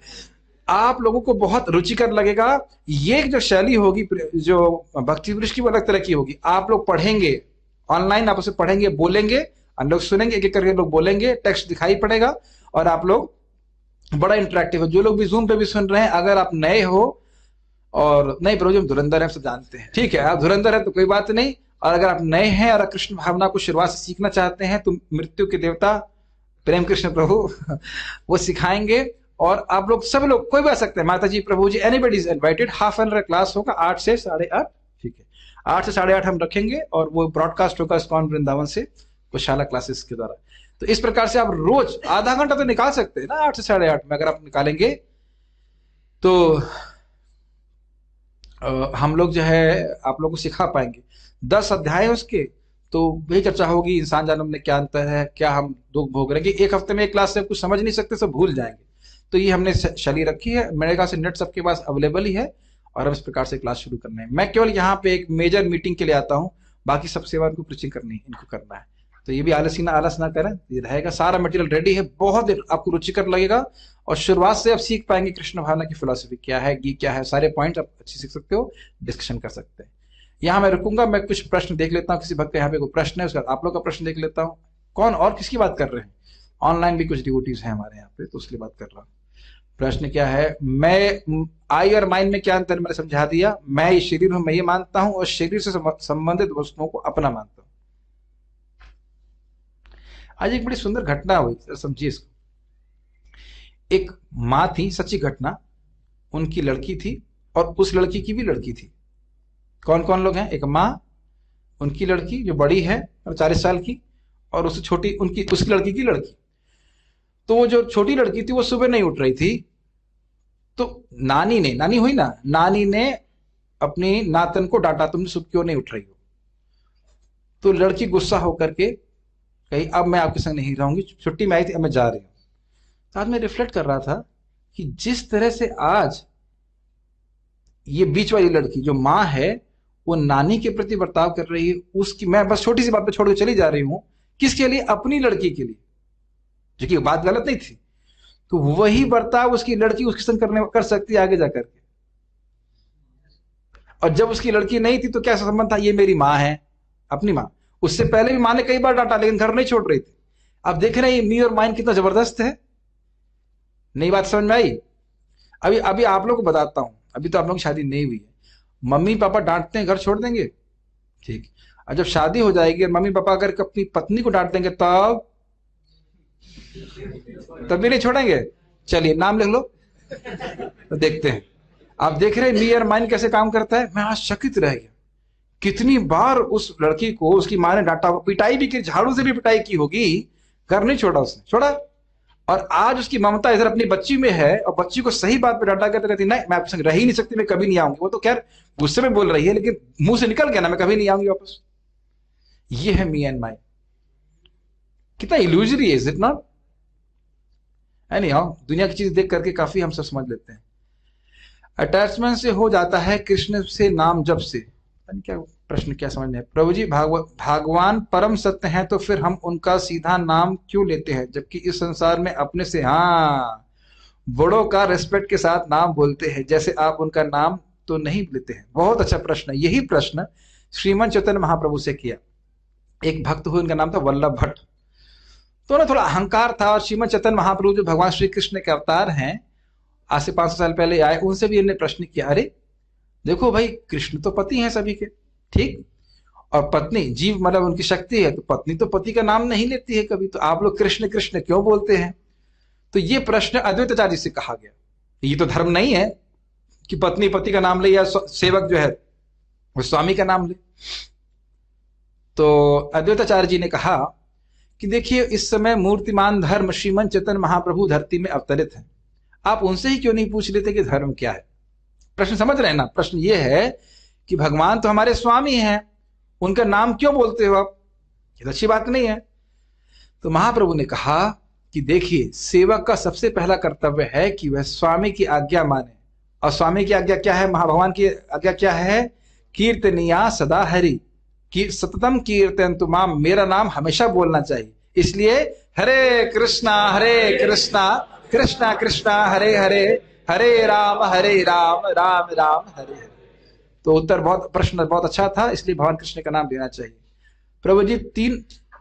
आप लोगों को बहुत रुचिकर लगेगा। ये जो शैली होगी जो भक्ति पुरुष की, वो अलग तरह की होगी। आप लोग पढ़ेंगे ऑनलाइन, आप उसे पढ़ेंगे, बोलेंगे, हम लोग सुनेंगे, एक एक करके लोग बोलेंगे, टेक्स्ट दिखाई पड़ेगा, और आप लोग बड़ा इंटरेक्टिव हो। जो लोग भी जूम पे भी सुन रहे हैं, अगर आप नए हो और नहीं प्रभु हम धुरंधर हैं, सब जानते हैं, ठीक है आप धुरंधर है तो कोई बात नहीं। और अगर आप नए हैं और कृष्ण भावना को शुरुआत से सीखना चाहते हैं, तो मृत्यु के देवता प्रेम कृष्ण प्रभु वो सिखाएंगे। और आप लोग सब लोग कोई भी आ सकते हैं, माता जी, प्रभु जी, anybody is invited. Half an hour class होगा 8 से 8:30, ठीक है, 8 से 8:30 हम रखेंगे और वो ब्रॉडकास्ट होगा इस्कॉन वृंदावन से गौशाला क्लासेस के द्वारा। तो इस प्रकार से आप रोज आधा घंटा तो निकाल सकते हैं ना 8 से 8:30 में। अगर आप निकालेंगे तो हम लोग जो है आप लोग को सिखा पाएंगे। 10 अध्याय उसके, तो वही चर्चा होगी इंसान जन्म में क्या अंतर है, क्या हम दुख भोग रहे हैं। एक हफ्ते में एक क्लास से कुछ समझ नहीं सकते, सब भूल जाएंगे। तो ये हमने शैली रखी है। मेरे ख्याल से नेट सबके पास अवेलेबल ही है और अब इस प्रकार से क्लास शुरू करना है। मैं केवल यहाँ पे एक मेजर मीटिंग के लिए आता हूँ, बाकी सब सेवा इनको प्रीचिंग करनी है, इनको करना है। तो ये भी आलस ना करें, ये रहेगा, सारा मटेरियल रेडी है, बहुत आपको रुचिकर लगेगा और शुरुआत से आप सीख पाएंगे कृष्ण भावना की फिलॉसफी क्या है, गी क्या है, सारे पॉइंट आप अच्छे सीख सकते हो, डिस्कशन कर सकते हैं। यहाँ मैं रुकूंगा, मैं कुछ प्रश्न देख लेता हूँ, किसी भक्त का यहाँ पे कोई प्रश्न है, उसका आप लोग का प्रश्न देख लेता हूँ। कौन और किसकी बात कर रहे हैं? ऑनलाइन भी कुछ डिवोटीज हैं हमारे यहाँ पे, तो उसकी बात कर रहा हूँ। प्रश्न क्या है? मैं आई और माइंड में क्या अंतर, मैंने समझा दिया। मैं ये शरीर हूं, मैं ये मानता हूं और शरीर से संबंधित वस्तुओं को अपना मानता हूं। आज एक बड़ी सुंदर घटना हुई, समझिए इसको। एक माँ थी, सच्ची घटना, उनकी लड़की थी और उस लड़की की भी लड़की थी। कौन कौन लोग हैं? एक माँ, उनकी लड़की जो बड़ी है 40 साल की, और उससे छोटी उनकी उसकी लड़की की लड़की। तो वो जो छोटी लड़की थी वो सुबह नहीं उठ रही थी, तो नानी हुई ना, नानी ने अपनी नातन को डांटा, तुम सुबह क्यों नहीं उठ रही हो? तो लड़की गुस्सा होकर के कही, अब मैं आपके संग नहीं रहूंगी, छुट्टी में आई थी, अब मैं जा रही हूं। तो आज मैं रिफ्लेक्ट कर रहा था कि जिस तरह से आज ये बीच वाली लड़की जो माँ है वो नानी के प्रति बर्ताव कर रही है, उसकी मैं बस छोटी सी बात पे छोड़ के चली जा रही हूं, किसके लिए? अपनी लड़की के लिए, जो कि बात गलत नहीं थी। तो वही बर्ताव उसकी लड़की उसके संग कर सकती है आगे जाकर के। और जब उसकी लड़की नहीं थी तो क्या संबंध था? ये मेरी माँ है, अपनी माँ। उससे पहले भी माँ ने कई बार डांटा लेकिन घर नहीं छोड़ रही थी। अब देख रहे हैं ये मी और माइंड कितना जबरदस्त है। नई बात समझ में आई? अभी अभी आप लोग को बताता हूं, अभी तो आप लोग की शादी नहीं हुई है, मम्मी पापा डांटते हैं, घर छोड़ देंगे? ठीक। और जब शादी हो जाएगी और मम्मी पापा अगर अपनी पत्नी को डांट देंगे तब भी नहीं छोड़ेंगे? चलिए नाम लिख लो तो देखते हैं। आप देख रहे हैं मी और माइंड कैसे काम करता है। मैं आश्चर्यचकित रह गया, कितनी बार उस लड़की को उसकी माँ ने डांटा, पिटाई भी की, झाड़ू से भी पिटाई की होगी, घर नहीं छोड़ा उसने, छोड़ा। और आज उसकी ममता इधर अपनी बच्ची में है और बच्ची को सही बात पे डांटा करते कहती नहीं मैं आपके संग रह ही नहीं सकती, मैं कभी नहीं आऊंगी। वो तो खैर गुस्से में बोल रही है लेकिन मुंह से निकल गया ना, मैं कभी नहीं आऊंगी वापस। ये है मी एंड माइंड। कितना इल्यूजरी है, इज इट नॉट? एनीहाउ, दुनिया की चीज देख करके काफी हम सब समझ लेते हैं। अटैचमेंट से हो जाता है कृष्ण से नाम जब से। क्या प्रश्न क्या समझ में है? प्रभु जी, भगवान परम सत्य हैं तो फिर हम उनका सीधा नाम क्यों लेते हैं, जबकि इस संसार में अपने से बड़ों का रेस्पेक्ट के साथ नाम बोलते हैं, जैसे आप उनका नाम तो नहीं लेते हैं? बहुत अच्छा प्रश्न है। यही प्रश्न श्रीमन चैतन्य महाप्रभु से किया। एक भक्त हुए, उनका नाम था वल्लभ भट्ट। तो ना थोड़ा अहंकार था, और श्रीमद चैतन्य महाप्रभु जो भगवान श्री कृष्ण के अवतार हैं, आज से 500 साल पहले आए, उनसे भी इन्होंने प्रश्न किया, अरे देखो भाई, कृष्ण तो पति हैं सभी के, ठीक, और पत्नी जीव मतलब उनकी शक्ति है, तो पत्नी तो पति का नाम नहीं लेती है कभी, तो आप लोग कृष्ण कृष्ण क्यों बोलते हैं? तो ये प्रश्न अद्वैताचार्य से कहा गया। ये तो धर्म नहीं है कि पत्नी पति का नाम ले या सेवक जो है वो स्वामी का नाम ले। तो अद्वैताचार्य जी ने कहा कि देखिए, इस समय मूर्तिमान धर्म श्रीमन चैतन्य महाप्रभु धरती में अवतरित हैं, आप उनसे ही क्यों नहीं पूछ लेते कि धर्म क्या है? प्रश्न समझ रहे हैं ना? प्रश्न ये है कि भगवान तो हमारे स्वामी हैं, उनका नाम क्यों बोलते हो आप? ये तो अच्छी बात नहीं है। तो महाप्रभु ने कहा कि देखिए, सेवक का सबसे पहला कर्तव्य है कि वह स्वामी की आज्ञा माने। और स्वामी की आज्ञा क्या है? भगवान की आज्ञा क्या है? कीर्तनिया सदा हरि, कि सततम कीर्तन तुमाम, मेरा नाम हमेशा बोलना चाहिए। इसलिए हरे कृष्णा कृष्णा कृष्णा हरे हरे, हरे राम राम राम हरे हरे। तो उत्तर प्रश्न बहुत अच्छा था, इसलिए भगवान कृष्ण का नाम लेना चाहिए। प्रभु जी,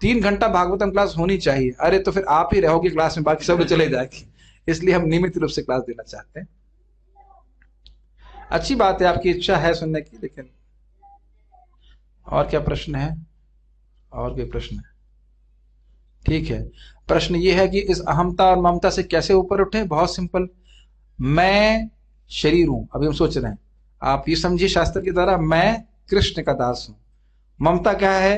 तीन घंटा भागवतम क्लास होनी चाहिए। अरे तो फिर आप ही रहोगे क्लास में, बाकी सब लोग चले जाएंगे, इसलिए हम नियमित रूप से क्लास देना चाहते हैं। अच्छी बात है, आपकी इच्छा है सुनने की। लेकिन और क्या प्रश्न है? और कोई प्रश्न है? ठीक है, प्रश्न ये है कि इस अहमता और ममता से कैसे ऊपर उठे? बहुत सिंपल, मैं शरीर हूं, अभी हम सोच रहे हैं, आप ये समझिए शास्त्र के द्वारा, मैं कृष्ण का दास हूं। ममता क्या है?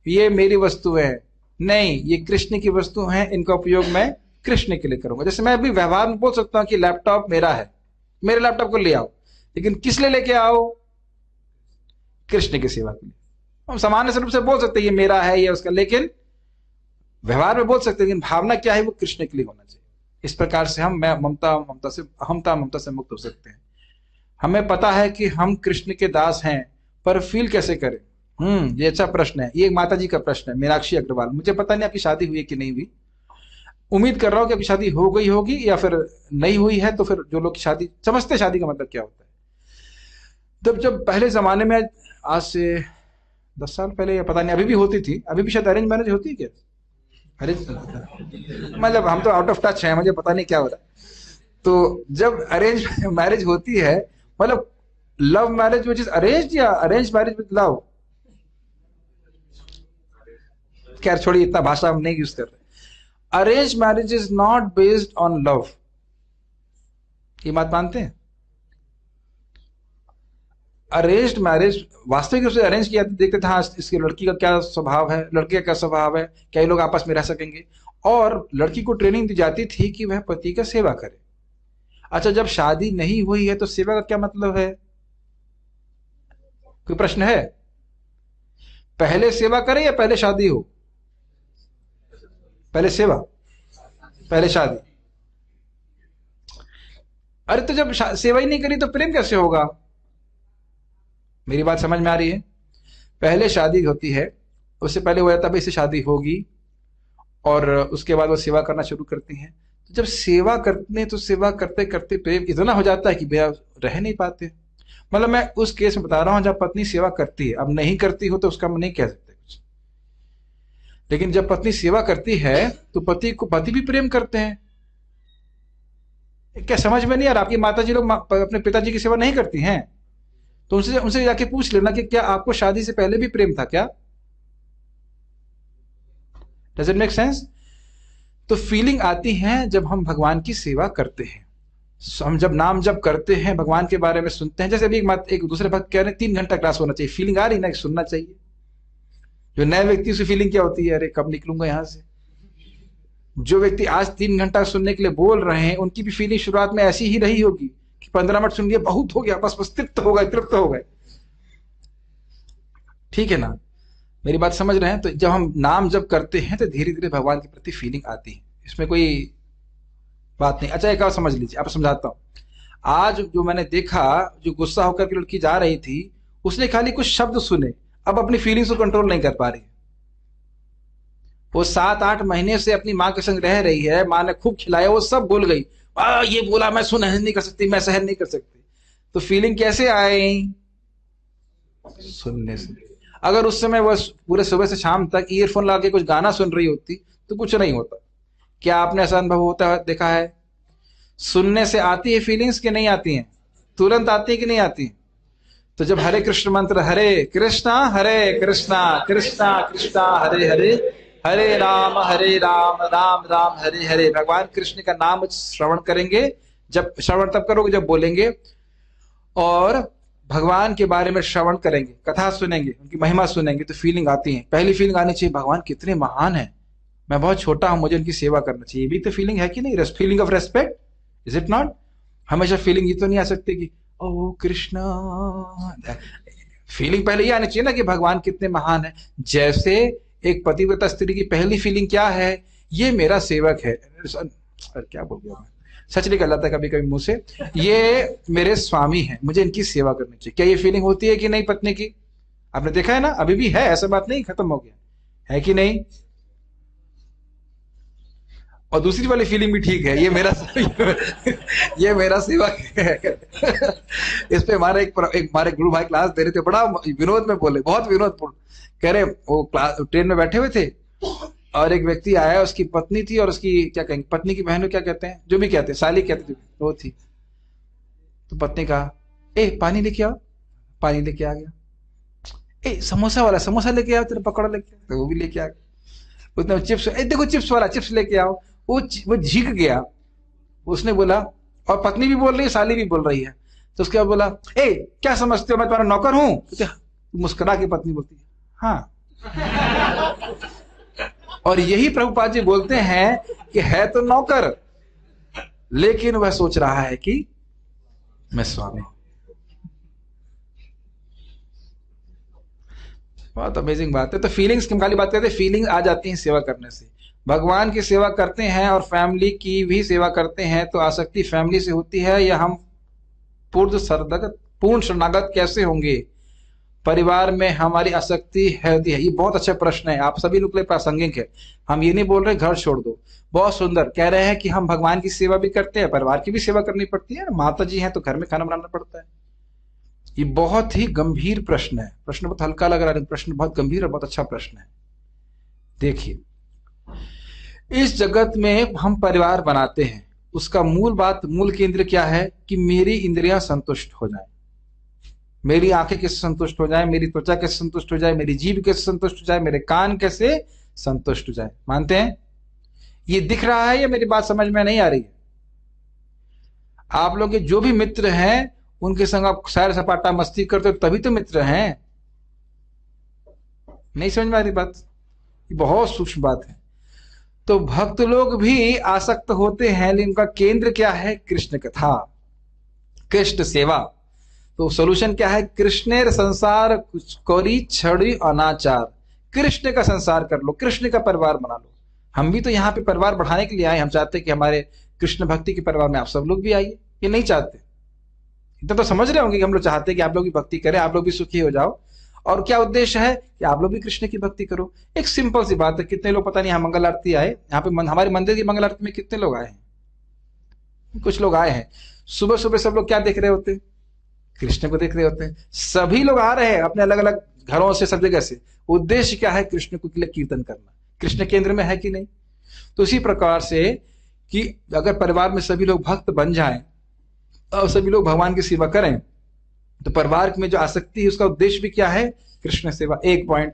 ये मेरी वस्तु है, नहीं ये कृष्ण की वस्तु है, इनका उपयोग मैं कृष्ण के लिए करूंगा। जैसे मैं अभी व्यवहार में बोल सकता हूं कि लैपटॉप मेरा है, मेरे लैपटॉप को ले आओ, लेकिन किस लिए लेके आओ? कृष्ण की सेवा के लिए। हम सामान्य रूप से बोल सकते हैं ये मेरा है, ये उसका, लेकिन व्यवहार में बोल सकते हैं, लेकिन भावना क्या है? वो कृष्ण के लिए होना चाहिए। इस प्रकार से हम मैं ममता ममता से अहमता ममता से मुक्त हो सकते हैं। हमें पता है कि हम कृष्ण के दास हैं, पर फील कैसे करें? ये अच्छा प्रश्न है। ये एक माता जी का प्रश्न है, मीनाक्षी अग्रवाल। मुझे पता नहीं आपकी शादी हुई है कि नहीं हुई, उम्मीद कर रहा हूं कि आपकी शादी हो गई होगी, या फिर नहीं हुई है तो फिर जो लोग शादी समझते, शादी का मतलब क्या होता है। तब जब पहले जमाने में, आज से 10 साल पहले, या पता नहीं अभी भी होती थी, अभी भी शायद अरेंज मैरिज होती है क्या? अरेंज मतलब हम तो आउट ऑफ टच है, मुझे पता नहीं क्या हो रहा है। तो जब अरेंज मैरिज होती है, मतलब love marriage which is arranged या अरेंज मैरिज विद लव? खैर छोड़िए, इतना भाषा हम नहीं यूज कर रहे। Arrange marriage is not based on love, ये बात मानते हैं? अरेंज्ड मैरिज वास्तविक रूप से अरेंज किया, देखते थे हाँ इसकी लड़की का क्या स्वभाव है, लड़के का क्या स्वभाव है, क्या ये लोग आपस में रह सकेंगे, और लड़की को ट्रेनिंग दी जाती थी कि वह पति का सेवा करे। अच्छा, जब शादी नहीं हुई है तो सेवा का क्या मतलब है? कोई प्रश्न है? पहले सेवा करे या पहले शादी हो? पहले सेवा, पहले शादी। अरे तो जब सेवा ही नहीं करी तो प्रेम कैसे होगा? मेरी बात समझ में आ रही है? पहले शादी होती है, उससे पहले वो तभी से शादी होगी, और उसके बाद वो सेवा करना शुरू करती हैं। तो जब सेवा करते हैं तो सेवा करते करते प्रेम इतना हो जाता है कि भैया रह नहीं पाते। मतलब मैं उस केस में बता रहा हूं जब पत्नी सेवा करती है, अब नहीं करती हो तो उसका हम नहीं कह सकते कुछ, लेकिन जब पत्नी सेवा करती है तो पति भी प्रेम करते हैं। क्या समझ में नहीं यार? आपकी माता जी लोग अपने पिताजी की सेवा नहीं करती हैं? तो उनसे उनसे जाके पूछ लेना कि क्या आपको शादी से पहले भी प्रेम था क्या? Does it make sense? तो फीलिंग आती है जब हम भगवान की सेवा करते हैं, हम जब नाम जब करते हैं, भगवान के बारे में सुनते हैं। जैसे अभी एक दूसरे भक्त कह रहे हैं 3 घंटा क्लास होना चाहिए, फीलिंग आ रही ना, सुनना चाहिए। जो नए व्यक्ति से फीलिंग क्या होती है? अरे कब निकलूंगा यहां से। जो व्यक्ति आज 3 घंटा सुनने के लिए बोल रहे हैं, उनकी भी फीलिंग शुरुआत में ऐसी ही रही होगी कि 15 मिनट सुन लिया, बहुत हो गया, बस तृप्त हो गए, तृप्त हो गए। ठीक है ना? मेरी बात समझ रहे हैं? तो जब हम नाम जब करते हैं तो धीरे धीरे भगवान के प्रति फीलिंग आती है, इसमें कोई बात नहीं। अच्छा, एक और समझ लीजिए, आप समझाता हूं। आज जो मैंने देखा, जो गुस्सा होकर के लड़की जा रही थी, उसने खाली कुछ शब्द सुने, अब अपनी फीलिंग्स को कंट्रोल नहीं कर पा रही। वो 7-8 महीने से अपनी माँ के संग रह रही है, माँ ने खूब खिलाया, वो सब भूल गई। ये बोला मैं सहन नहीं कर सकती, मैं सहन नहीं कर सकती। तो फीलिंग कैसे आई? सुनने से। अगर उस समय वह पूरे सुबह से शाम तक ईयरफोन लगा के कुछ गाना सुन रही होती तो कुछ नहीं होता। क्या आपने ऐसा अनुभव होता देखा है? सुनने से आती है फीलिंग्स कि नहीं आती हैं? तुरंत आती है कि नहीं आती? तो जब हरे कृष्ण मंत्र, हरे कृष्णा कृष्णा कृष्णा हरे हरे, हरे राम राम राम हरे हरे, भगवान कृष्ण का नाम श्रवण करेंगे। जब श्रवण तब करोगे जब बोलेंगे, और भगवान के बारे में श्रवण करेंगे, कथा सुनेंगे, उनकी महिमा सुनेंगे, तो फीलिंग आती है। पहली फीलिंग आनी चाहिए, भगवान कितने महान हैं, मैं बहुत छोटा हूं, मुझे उनकी सेवा करना चाहिए। भी तो फीलिंग है कि नहीं? Feeling of respect, is it not? हमेशा फीलिंग ये तो नहीं आ सकती कि ओ कृष्णा। फीलिंग पहले ये आनी चाहिए ना कि भगवान कितने महान है। जैसे एक पतिव्रता स्त्री की पहली फीलिंग क्या है? ये मेरा सेवक है। क्या बोल गया मैं, सच निकल जाता है कभी कभी मुंह से। ये मेरे स्वामी हैं, मुझे इनकी सेवा करनी चाहिए। क्या ये फीलिंग होती है कि नहीं पत्नी की? आपने देखा है ना, अभी भी है, ऐसा बात नहीं खत्म हो गया है कि नहीं? और दूसरी वाली फीलिंग भी ठीक है, ये मेरा ये मेरा सेवक है। इस पे हमारे हमारे गुरु भाई क्लास दे रहे थे, बड़ा विनोद में बोले, बहुत विनोदपूर्ण। कह रहे वो क्लास ट्रेन में बैठे हुए थे, और एक व्यक्ति आया, उसकी पत्नी थी, और उसकी क्या कहेंगे, पत्नी की बहन क्या कहते हैं, जो भी कहते हैं, साली कहते थे, वो थी। तो पत्नी कहा, ए पानी लेके आओ। पानी लेके आ गया। ए समोसा वाला समोसा लेके आओ, तेरे पकौड़ा लेके, तो वो भी लेके आ गया। उसने चिप्स, देखो चिप्स वाला, चिप्स लेके आओ। वो झिक गया। उसने बोला, और पत्नी भी बोल रही है, साली भी बोल रही है। तो उसके बाद बोला, ए क्या समझते हो मैं तुम्हारा नौकर हूं? मुस्कुरा के पत्नी बोलती है, हाँ। और यही प्रभुपाद जी बोलते हैं कि है तो नौकर, लेकिन वह सोच रहा है कि मैं स्वामी। बहुत अमेजिंग बात है। तो फीलिंग्स की खाली बात करते हैं, फीलिंग आ जाती है सेवा करने से। भगवान की सेवा करते हैं और फैमिली की भी सेवा करते हैं, तो आसक्ति फैमिली से होती है या हम पूर्ण शरणागत कैसे होंगे? परिवार में हमारी आसक्ति है। ये बहुत अच्छा प्रश्न है, आप सभी लोग के लिए प्रासंगिक है। हम ये नहीं बोल रहे घर छोड़ दो, बहुत सुंदर कह रहे हैं कि हम भगवान की सेवा भी करते हैं, परिवार की भी सेवा करनी पड़ती है। माता जी हैं तो घर में खाना बनाना पड़ता है। ये बहुत ही गंभीर प्रश्न है। प्रश्न बहुत हल्का लग रहा है, प्रश्न बहुत गंभीर और बहुत अच्छा प्रश्न है। देखिए, इस जगत में हम परिवार बनाते हैं, उसका मूल केंद्र क्या है? कि मेरी इंद्रियां संतुष्ट हो जाए, मेरी आंखें कैसे संतुष्ट हो जाए, मेरी त्वचा कैसे संतुष्ट हो जाए, मेरी जीभ कैसे संतुष्ट हो जाए, मेरे कान कैसे संतुष्ट हो जाए। मानते हैं? ये दिख रहा है या मेरी बात समझ में नहीं आ रही है? आप लोग के जो भी मित्र हैं उनके संग आप सैर सपाटा मस्ती करते हो, तभी तो मित्र हैं। नहीं समझ में आ रही बात? ये बहुत सूक्ष्म बात है। तो भक्त लोग भी आसक्त होते हैं, लेकिन उनका केंद्र क्या है? कृष्ण कथा, कृष्ण सेवा। तो सोल्यूशन क्या है? कृष्णेर संसार कौरी छड़ी अनाचार। कृष्ण का संसार कर लो, कृष्ण का परिवार बना लो। हम भी तो यहाँ पे परिवार बढ़ाने के लिए आए। हम चाहते हैं कि हमारे कृष्ण भक्ति के परिवार में आप सब लोग भी आइए। ये नहीं चाहते, इतना तो समझ रहे होंगे कि हम लोग चाहते हैं कि आप लोग भी भक्ति करें, आप लोग भी सुखी हो जाओ। और क्या उद्देश्य है? कि आप लोग भी कृष्ण की भक्ति करो। एक सिंपल सी बात है। कितने लोग पता नहीं यहाँ मंगल आरती आए, यहाँ पे हमारे मंदिर की मंगल आरती में कितने लोग आए हैं? कुछ लोग आए हैं। सुबह सुबह सब लोग क्या देख रहे होते हैं? कृष्ण को देख रहे होते हैं। सभी लोग आ रहे हैं अपने अलग अलग घरों से, सब जगह से। उद्देश्य क्या है? कृष्ण को कीर्तन करना। कृष्ण केंद्र में है कि नहीं? तो इसी प्रकार से कि अगर परिवार में सभी लोग भक्त बन जाएं और सभी लोग भगवान की सेवा करें, तो परिवार में जो आसक्ति है उसका उद्देश्य भी क्या है? कृष्ण सेवा। एक पॉइंट।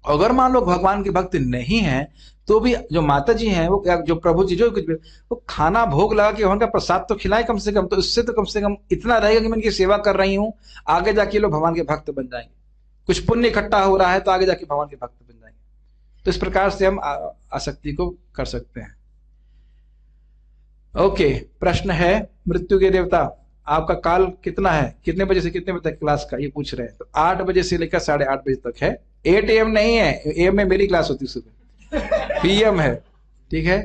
अगर मान लो भगवान के भक्त नहीं है, तो भी जो माता जी हैं, वो जो प्रभु जी जो कुछ भी, वो खाना भोग लगा के उनका प्रसाद तो खिलाए कम से कम। तो इससे तो कम से कम इतना रहेगा कि मैं इनकी सेवा कर रही हूँ, आगे जाके लोग भगवान के भक्त बन जाएंगे। कुछ पुण्य इकट्ठा हो रहा है तो आगे जाके भगवान के भक्त बन जाएंगे। तो इस प्रकार से हम आसक्ति को कर सकते हैं। ओके, प्रश्न है, मृत्यु के देवता आपका काल कितना है? कितने बजे से कितने बजे तक क्लास का? ये पूछ रहे हैं। तो 8 बजे से लेकर 8:30 बजे तक है। 8 AM नहीं है, AM में मेरी क्लास होती है, सुबह PM है। ठीक है,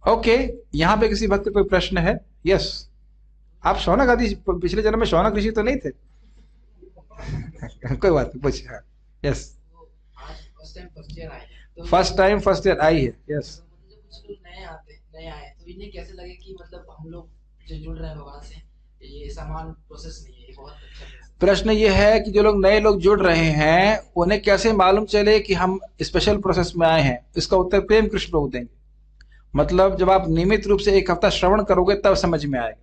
ओके। यहाँ पे किसी भक्त कोई प्रश्न है? यस। आप शौनक आदि पिछले जन्म में शौनक ऋषि तो नहीं थे? कोई बात नहीं, पूछिए। हाँ, yes. First time first year I है। यस।
नए आए तो इन्हें कैसे लगे कि मतलब हम लोग जो जुड़ रहे हैं भगवान से, ये समान प्रोसेस नहीं है? ये बहुत अच्छा
प्रश्न ये है कि जो लोग नए लोग जुड़ रहे हैं उन्हें कैसे मालूम चले कि हम स्पेशल प्रोसेस में आए हैं? इसका उत्तर प्रेम कृष्ण प्रभु देंगे। मतलब जब आप नियमित रूप से 1 हफ्ता श्रवण करोगे तब समझ में आएगा।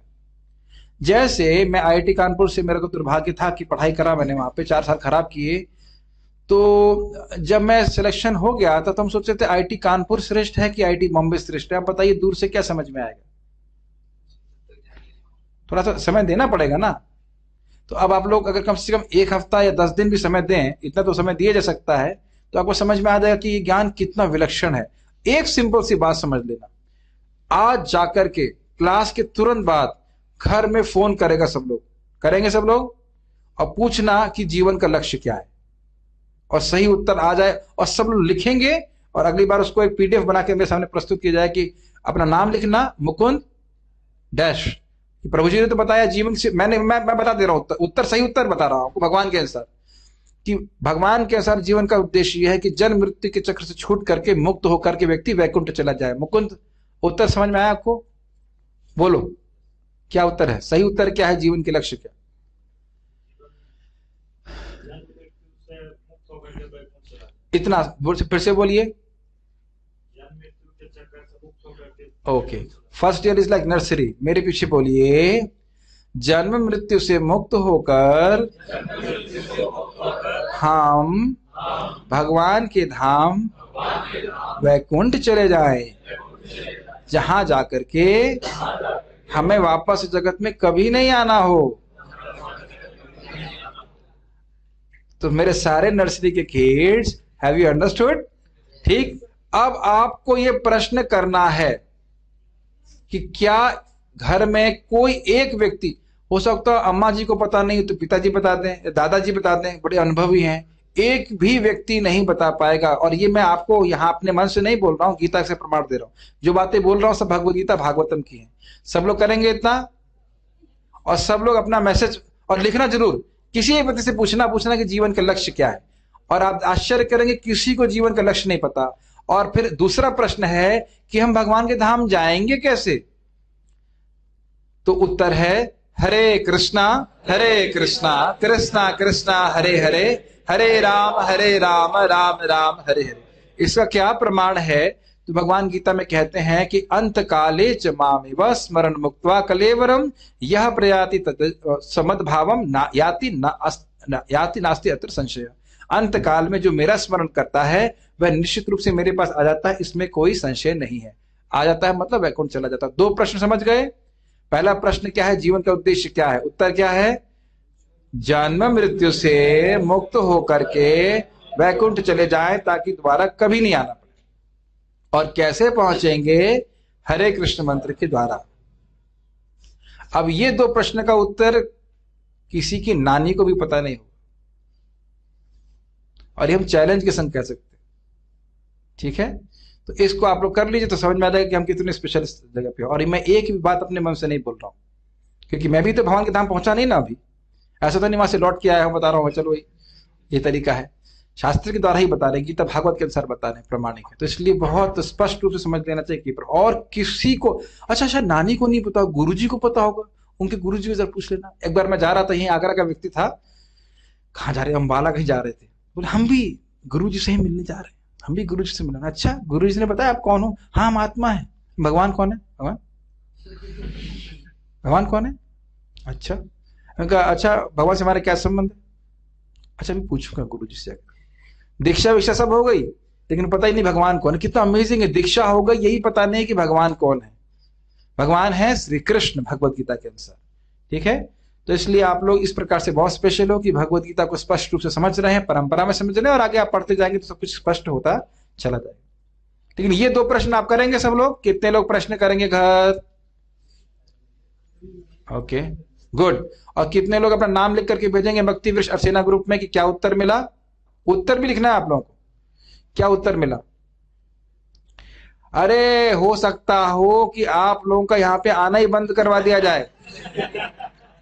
जैसे मैं IIT कानपुर से, मेरे को दुर्भाग्य था कि पढ़ाई करा मैंने, वहां पे 4 साल खराब किए। तो जब मैं सिलेक्शन हो गया था तो हम सोचते थे IIT कानपुर श्रेष्ठ है कि IIT बॉम्बे श्रेष्ठ है। आप बताइए, दूर से क्या समझ में आएगा? थोड़ा सा समय देना पड़ेगा ना। तो अब आप लोग अगर कम से कम 1 हफ्ता या 10 दिन भी समय दें, इतना तो समय दिया जा सकता है, तो आपको समझ में आ जाएगा कि ये ज्ञान कितना विलक्षण है। एक सिंपल सी बात समझ लेना, आज जाकर के क्लास के तुरंत बाद घर में फोन करेगा सब लोग, करेंगे सब लोग, और पूछना कि जीवन का लक्ष्य क्या है, और सही उत्तर आ जाए और सब लोग लिखेंगे, और अगली बार उसको एक PDF बना के मेरे सामने प्रस्तुत किया जाए कि अपना नाम लिखना, मुकुंद डैश। प्रभु जी ने तो बताया जीवन से, मैं बता दे रहा हूं उत्तर सही उत्तर बता रहा हूं भगवान के अनुसार, कि भगवान के अनुसार जीवन का उद्देश्य यह है कि जन्म मृत्यु के चक्र से छूट करके मुक्त होकर के व्यक्ति वैकुंठ चला जाए। मुकुंद, उत्तर समझ में आया आपको? बोलो क्या उत्तर है? सही उत्तर क्या है? जीवन के लक्ष्य क्या? इतना फिर से बोलिए। Okay, first year is like nursery. मेरे पीछे बोलिए, जन्म मृत्यु से मुक्त होकर हम भगवान के धाम वैकुंठ चले जाए, जहां जाकर के हमें वापस इस जगत में कभी नहीं आना हो। तो मेरे सारे नर्सरी के किड्स, हैव यू अंडरस्टूड? ठीक, अब आपको ये प्रश्न करना है कि क्या घर में कोई एक व्यक्ति, हो सकता है अम्मा जी को पता नहीं तो पिताजी बता दें, दादाजी बता दें, बड़े अनुभवी हैं, एक भी व्यक्ति नहीं बता पाएगा। और ये मैं आपको यहाँ अपने मन से नहीं बोल रहा हूँ, गीता से प्रमाण दे रहा हूँ। जो बातें बोल रहा हूँ सब भगवद गीता भागवतम की है। सब लोग करेंगे इतना, और सब लोग अपना मैसेज और लिखना जरूर। किसी एक व्यक्ति से पूछना कि जीवन का लक्ष्य क्या है, और आप आश्चर्य करेंगे किसी को जीवन का लक्ष्य नहीं पता। और फिर दूसरा प्रश्न है कि हम भगवान के धाम जाएंगे कैसे? तो उत्तर है हरे कृष्णा कृष्णा कृष्णा हरे हरे, हरे राम राम राम हरे हरे। इसका क्या प्रमाण है? तो भगवान गीता में कहते हैं कि अंत काले च मामेव स्मरण मुक्त्वा कलेवरम यह प्रयाति समद्भावम याति नास्ति अत्र संशय। अंत काल में जो मेरा स्मरण करता है वह निश्चित रूप से मेरे पास आ जाता है, इसमें कोई संशय नहीं है। आ जाता है मतलब वैकुंठ चला जाता है। दो प्रश्न समझ गए? पहला प्रश्न क्या है? जीवन का उद्देश्य क्या है? उत्तर क्या है? जन्म मृत्यु से मुक्त होकर के वैकुंठ चले जाएं ताकि दोबारा कभी नहीं आना पड़े। और कैसे पहुंचेंगे? हरे कृष्ण मंत्र के द्वारा। अब ये दो प्रश्न का उत्तर किसी की नानी को भी पता नहीं हो, और ये हम चैलेंज के संग कह सकते हैं। ठीक है, तो इसको आप लोग कर लीजिए तो समझ में आ जाएगा कि हम कितने स्पेशल जगह पे। और मैं एक भी बात अपने मन से नहीं बोल रहा हूं, क्योंकि मैं भी तो भगवान के धाम पहुंचा नहीं ना अभी। ऐसा तो नहीं वहां से लौट के आया हूं बता रहा हूं चलो ये तरीका है। शास्त्र के द्वारा ही बता रहे, गीता भागवत के अनुसार बता रहे, प्रमाणिक है। तो इसलिए बहुत स्पष्ट रूप से समझ लेना चाहिए कि और किसी को, अच्छा नानी को नहीं पता, गुरुजी को पता होगा, उनके गुरुजी को जरा पूछ लेना। एक बार मैं जा रहा था, यहीं आगरा का व्यक्ति था, कहाँ जा रहे? अम्बाला कहीं जा रहे थे। बोले हम भी गुरुजी से ही मिलने जा रहे हैं, हम भी गुरुजी से मिलना। अच्छा, गुरुजी ने बताया आप कौन हो? हाँ हम आत्मा है। भगवान कौन है? भगवान कौन है? अच्छा, अच्छा भगवान से हमारा क्या संबंध है? अच्छा मैं पूछूंगा गुरुजी से। दीक्षा विक्षा सब हो गई, लेकिन पता ही नहीं भगवान कौन है। कितना अमेजिंग है, दीक्षा हो गई, यही पता नहीं कि भगवान कौन है। भगवान है श्री कृष्ण भगवत गीता के अनुसार। ठीक है, तो इसलिए आप लोग इस प्रकार से बहुत स्पेशल हो कि भगवत गीता को स्पष्ट रूप से समझ रहे हैं, परंपरा में समझ रहे हैं, और आगे आप पढ़ते जाएंगे तो सब कुछ स्पष्ट होता चला जाएगा। लेकिन ये दो प्रश्न आप करेंगे सब लोग? कितने लोग प्रश्न करेंगे घर? Okay good. और कितने लोग अपना नाम लिख करके भेजेंगे भक्ति वृक्ष अर्चना ग्रुप में कि क्या उत्तर मिला? उत्तर भी लिखना है आप लोगों को, क्या उत्तर मिला। अरे हो सकता हो कि आप लोगों का यहाँ पे आना ही बंद करवा दिया जाए।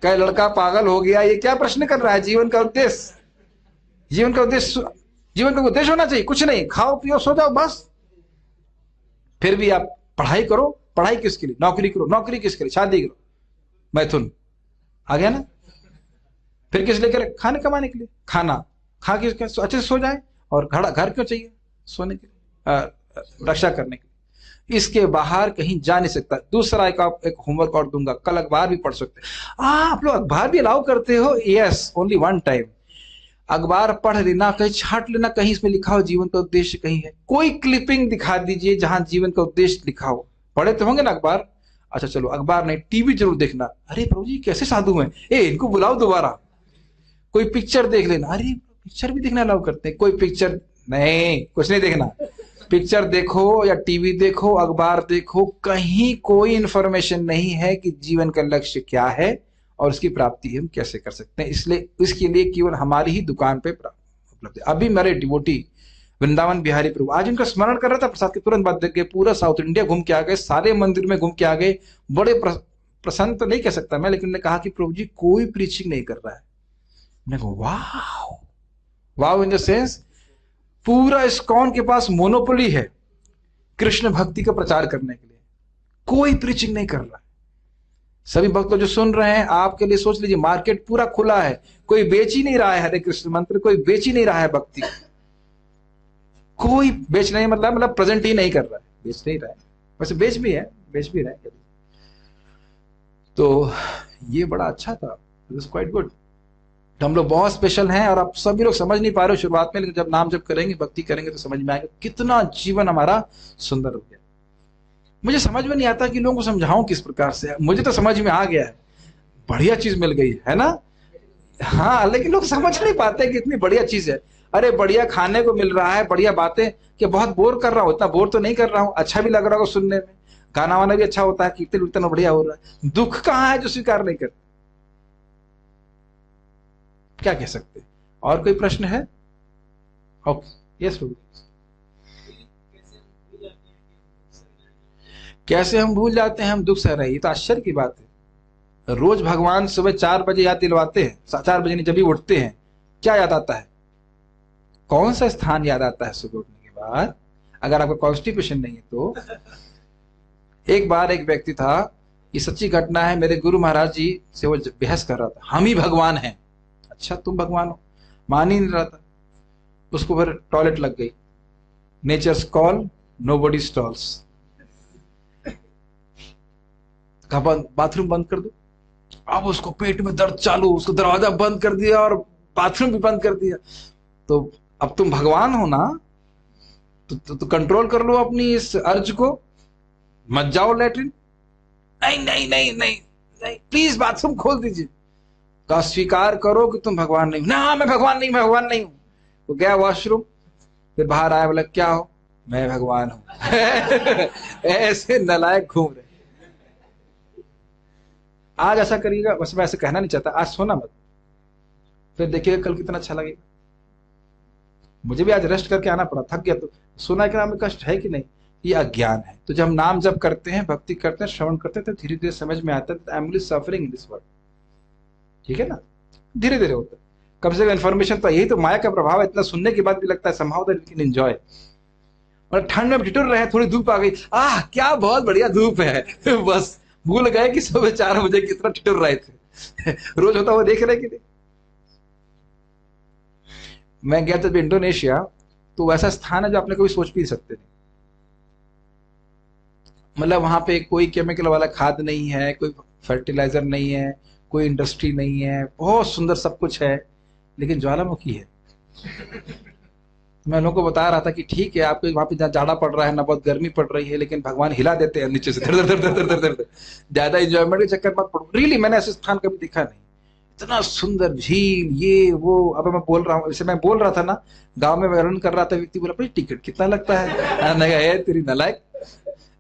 क्या लड़का पागल हो गया, ये क्या प्रश्न कर रहा है? जीवन का उद्देश्य, जीवन का उद्देश्य होना चाहिए कुछ नहीं, खाओ पियो सो जाओ बस। फिर भी आप पढ़ाई करो। पढ़ाई किसके लिए? नौकरी करो। नौकरी किसके लिए? शादी करो। मैथुन आ गया ना। फिर किस लिए करे? खाने कमाने के लिए। खाना खा के अच्छे से सो जाए। और घर क्यों चाहिए? सोने के लिए, रक्षा करने के लिए। इसके बाहर कहीं जा नहीं सकता। दूसरा एक होमवर्क और दूंगा, कल अखबार भी पढ़ सकते हैं। आप लोग अखबार भी अलाउ करते हो? Yes, only one time. अखबार पढ़ लेना, कहीं छाट लेना, कहीं इसमें लिखा हो जीवन का उद्देश्य कहीं है। कोई क्लिपिंग दिखा दीजिए जहां जीवन का उद्देश्य लिखा हो। पढ़े तो होंगे ना अखबार? अच्छा चलो, अखबार नहीं, टीवी जरूर देखना। अरे प्रभु जी कैसे साधु हैं, इनको बुलाओ दोबारा। कोई पिक्चर देख लेना। अरे पिक्चर भी देखना अलाउ करते हैं? कोई पिक्चर नहीं, कुछ नहीं देखना। पिक्चर देखो या टीवी देखो, अखबार देखो, कहीं कोई इंफॉर्मेशन नहीं है कि जीवन का लक्ष्य क्या है और उसकी प्राप्ति हम कैसे कर सकते हैं। इसलिए इसके लिए केवल हमारी ही दुकान पे उपलब्ध है। अभी मेरे डिवोटी वृंदावन बिहारी प्रभु, आज उनका स्मरण कर रहा था, प्रसाद के तुरंत बाद देख के पूरा साउथ इंडिया घूम के आ गए, सारे मंदिर में घूम के आ गए। बड़े प्रसन्न तो नहीं कह सकता मैं, लेकिन उन्होंने कहा कि प्रभु जी कोई प्रीचिंग नहीं कर रहा है। मैंने कहा वाह, वाह इन द सेंस पूरा इस्कॉन के पास मोनोपोली है कृष्ण भक्ति का प्रचार करने के लिए। कोई प्रीचिंग नहीं कर रहा है। सभी भक्त जो सुन रहे हैं आपके लिए सोच लीजिए, मार्केट पूरा खुला है, कोई बेच ही नहीं रहा है हरे कृष्ण मंत्र, कोई बेच ही नहीं रहा है भक्ति, कोई बेच नहीं, मतलब प्रेजेंट ही नहीं कर रहा है, बेच नहीं रहा है। वैसे बेच भी है, बेच भी रहा है। तो ये बड़ा अच्छा था, इट वाज क्वाइट गुड। तो हम लोग बहुत स्पेशल हैं और आप सभी लोग समझ नहीं पा रहे हो शुरुआत में, लेकिन जब नाम जब करेंगे, भक्ति करेंगे तो समझ में आएगा कितना जीवन हमारा सुंदर हो गया। मुझे समझ में नहीं आता कि लोगों को समझाऊं किस प्रकार से। मुझे तो समझ में आ गया है, बढ़िया चीज मिल गई है ना। हाँ, लेकिन लोग समझ नहीं पाते कि इतनी बढ़िया चीज है। अरे बढ़िया खाने को मिल रहा है, बढ़िया बातें, कि बहुत बोर कर रहा हूँ, इतना बोर तो नहीं कर रहा हूँ, अच्छा भी लग रहा होगा सुनने में, गाना वाना भी अच्छा होता है, कीर्तन वीर्तन बढ़िया हो रहा है। दुख कहाँ है जो स्वीकार नहीं करते? क्या कह सकते? और कोई प्रश्न है? ओके, यस प्रभु। कैसे हम भूल जाते हैं हम दुख सह रहे हैं? ये तो आश्चर्य की बात है। रोज भगवान सुबह 4 बजे याद दिलवाते हैं, 4 बजे नहीं, जब भी उठते हैं क्या याद आता है? कौन सा स्थान याद आता है सुबह उठने के बाद? अगर आपका कॉन्स्टिपेशन नहीं है तो। एक बार एक व्यक्ति था, ये सच्ची घटना है, मेरे गुरु महाराज जी से वो बहस कर रहा था, हम ही भगवान हैं। अच्छा, तुम भगवान हो? मान ही नहीं रहा था। उसको फिर टॉयलेट लग गई। Nature's call, nobody stalls. कहा बाथरूम बंद कर दो। अब उसको पेट में दर्द चालू, उसको दरवाजा बंद कर दिया और बाथरूम भी बंद कर दिया। तो अब तुम भगवान हो ना, तो कंट्रोल कर लो अपनी इस अर्ज को, मत जाओ लैट्रिन। नहीं नहीं नहीं नहीं नहीं, प्लीज बाथरूम खोल दीजिए। का स्वीकार करो कि तुम भगवान नहीं हो। ना, मैं भगवान नहीं, मैं भगवान नहीं हूं। वो गया वॉशरूम, फिर बाहर आया, बोला क्या हो? मैं भगवान हूं। ऐसे नलायक घूम रहे। आज ऐसा करिएगा, बस मैं ऐसे कहना नहीं चाहता, आज सोना मत, फिर देखिएगा कल कितना अच्छा लगेगा। मुझे भी आज रेस्ट करके आना पड़ा, थक गया। तो सोना के नाम में कष्ट है कि नहीं? ये अज्ञान है। तो जब हम नाम जप करते हैं, भक्ति करते हैं, श्रवण करते हैं, तो धीरे धीरे समझ में आता है I am only suffering in this world. ठीक है ना? धीरे धीरे होता है। कम से कम इन्फॉर्मेशन तो, यही तो माया का प्रभाव है। इतना सुनने के बाद भी लगता है somehow that we can enjoy. और ठंड में ठिठुर रहे, थोड़ी धूप आ गई, आह क्या बहुत बढ़िया धूप है। बस भूल गए कि सुबह 4 बजे कितना ठिठुर रहे थे। रोज होता हुआ देख रहे कि नहीं? मैं गया था इंडोनेशिया, तो वैसा स्थान है जो आपने कभी सोच भी सकते नहीं। मतलब वहां पे कोई केमिकल वाला खाद नहीं है, कोई फर्टिलाइजर नहीं है, कोई इंडस्ट्री नहीं है, बहुत सुंदर सब कुछ है, लेकिन ज्वालामुखी है। मैं लोगों को बता रहा था कि ठीक है, आपको वहां पे जाड़ा पड़ रहा है ना, बहुत गर्मी पड़ रही है, लेकिन भगवान हिला देते हैं नीचे से, धर धर धर धर धर धर। ज्यादा इंजॉयमेंट के चक्कर मत पड़ो। रियली मैंने ऐसे स्थान कभी देखा नहीं, इतना सुंदर झील, ये वो। अब मैं बोल रहा हूँ, जैसे मैं बोल रहा था ना, गांव में वर्णन कर रहा था, व्यक्ति बोला भाई टिकट कितना लगता है? मैंने कहा है तेरी नालायक,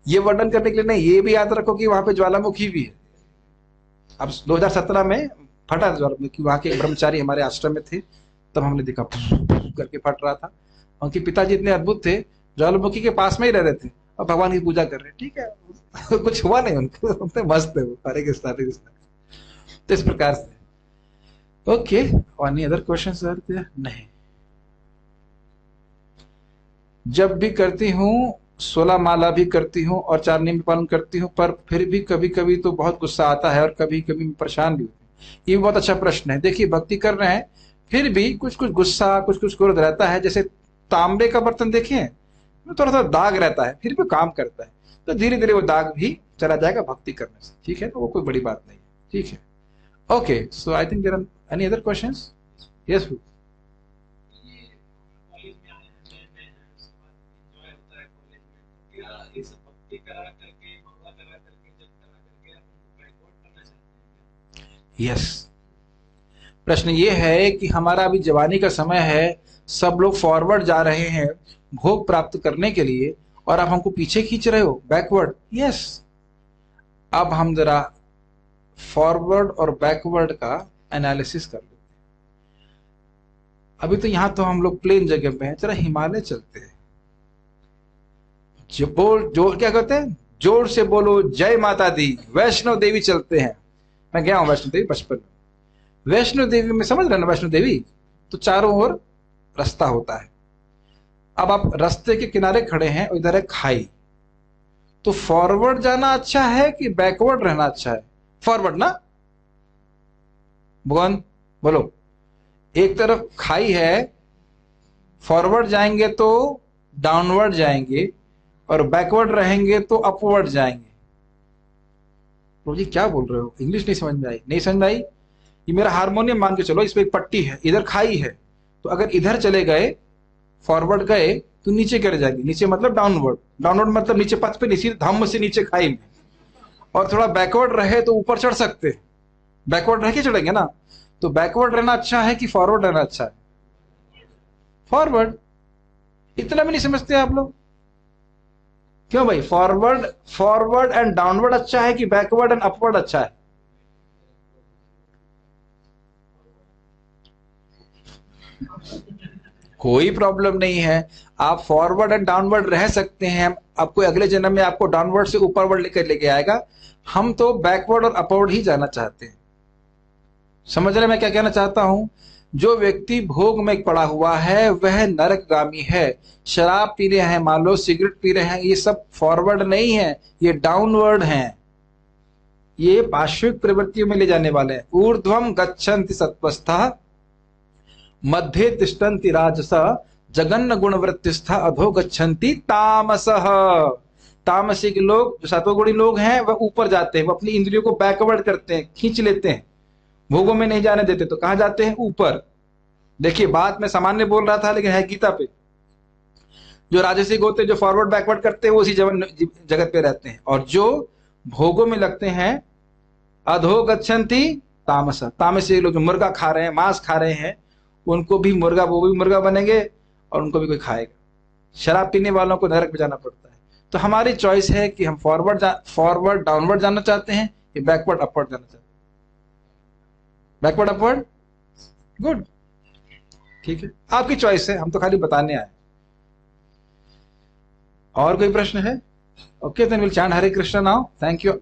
ये वर्णन करने के लिए नहीं, ये भी याद रखो कि वहां पे ज्वालामुखी भी है। अब 2017 में फटा ज्वालामुखी, वहां के एक ब्रह्मचारी हमारे आश्रम में थे, तब हमने देखा करके फट रहा था। उनके पिताजी इतने अद्भुत थे, ज्वालामुखी के पास में ही रह रहे थे और भगवान की पूजा कर रहे। ठीक है, कुछ हुआ नहीं उनको, मस्त है वो, हरे कृष्णा हरे कृष्णा। तो इस प्रकार से। ओके, और any other questions are there? नहीं। जब भी करती हूँ 16 माला भी करती हूँ और 4 नियम पालन करती हूँ, पर फिर भी कभी कभी तो बहुत गुस्सा आता है और कभी कभी मैं परेशान भी होती हूँ। ये भी बहुत अच्छा प्रश्न है। देखिए, भक्ति कर रहे हैं, फिर भी कुछ कुछ गुस्सा, कुछ कुछ क्रोध रहता है। जैसे तांबे का बर्तन देखिए, थोड़ा सा दाग रहता है, फिर भी काम करता है। तो धीरे धीरे वो दाग भी चला जाएगा भक्ति करने से। ठीक है, तो वो कोई बड़ी बात नहीं है। ठीक है, okay. So I think there are any other questions? Yes. Yes, प्रश्न ये है कि हमारा अभी जवानी का समय है, सब लोग फॉरवर्ड जा रहे हैं भोग प्राप्त करने के लिए, और आप हमको पीछे खींच रहे हो, बैकवर्ड। यस, अब हम जरा फॉरवर्ड और बैकवर्ड का एनालिसिस कर लेते हैं। अभी तो यहां तो हम लोग प्लेन जगह पे हैं, जरा हिमालय चलते हैं। जो क्या कहते हैं, जोर से बोलो जय माता दी, वैष्णो देवी चलते हैं। मैं गया हूं वैष्णो देवी बचपन में। वैष्णो देवी में समझ रहे ना, वैष्णो देवी तो चारों ओर रास्ता होता है। अब आप रास्ते के किनारे खड़े हैं, इधर है खाई, तो फॉरवर्ड जाना अच्छा है कि बैकवर्ड रहना अच्छा है? फॉरवर्ड ना, भगवान बोलो। एक तरफ खाई है, फॉरवर्ड जाएंगे तो डाउनवर्ड जाएंगे, और बैकवर्ड रहेंगे तो अपवर्ड जाएंगे। तो जी क्या बोल रहे हो? इंग्लिश नहीं समझ में आई? नहीं समझ में आई? ये मेरा हारमोनियम मान के चलो, इस पे एक पट्टी है, इधर खाई है, तो अगर इधर चले गए, फॉरवर्ड गए, तो नीचे गिर जाएगी। नीचे मतलब डाउनवर्ड, डाउनवर्ड मतलब नीचे पथ पे, नीचे धम्म से नीचे खाई में। और थोड़ा बैकवर्ड रहे तो ऊपर चढ़ सकते, बैकवर्ड रह के चढ़ेंगे ना। तो बैकवर्ड रहना अच्छा है कि फॉरवर्ड रहना अच्छा है? फॉरवर्ड। इतना भी नहीं समझते आप लोग? क्यों भाई? फॉरवर्ड एंड डाउनवर्ड अच्छा है कि बैकवर्ड एंड अपवर्ड अच्छा है? कोई प्रॉब्लम नहीं है, आप फॉरवर्ड एंड डाउनवर्ड रह सकते हैं। आपको अगले जन्म में आपको डाउनवर्ड से ऊपरवर्ड लेकर लेके आएगा। हम तो बैकवर्ड और अपवर्ड ही जाना चाहते हैं। समझ रहे मैं क्या कहना चाहता हूं? जो व्यक्ति भोग में पड़ा हुआ है वह नरकगामी है। शराब पी रहे हैं, मान लो सिगरेट पी रहे हैं, ये सब फॉरवर्ड नहीं है, ये डाउनवर्ड हैं। ये पार्श्विक प्रवृत्तियों में ले जाने वाले हैं। ऊर्ध्वम गच्छन्ति सत्वस्था मध्ये तिष्ठन्ति राजसः जगन्न गुणवृत्तिस्था अधो गच्छन्ति तामसः। तामसिक लोग, जो सत्वगुणी लोग हैं, वह ऊपर जाते हैं, वह अपनी इंद्रियों को बैकवर्ड करते हैं, खींच लेते हैं, भोगों में नहीं जाने देते। तो कहां जाते हैं? ऊपर। देखिए, बात में सामान्य बोल रहा था, लेकिन है गीता पे। जो राजसिक होते हैं, जो फॉरवर्ड बैकवर्ड करते हैं, वो उसी जगत पे रहते हैं। और जो भोगों में लगते हैं, अधो गच्छन्ति तामस। तामसिक लोग जो मुर्गा खा रहे हैं, मांस खा रहे हैं, उनको भी मुर्गा, वो भी मुर्गा बनेंगे और उनको भी कोई खाएगा। शराब पीने वालों को नरक में जाना पड़ता है। तो हमारी चॉइस है कि हम फॉरवर्ड डाउनवर्ड जाना चाहते हैं या बैकवर्ड अपवर्ड जाना चाहते हैं। बैकवर्ड अपवर्ड, गुड, ठीक है, आपकी चॉइस है, हम तो खाली बताने आए। और कोई प्रश्न है? Okay, then will chant Hare Krishna now. Thank you.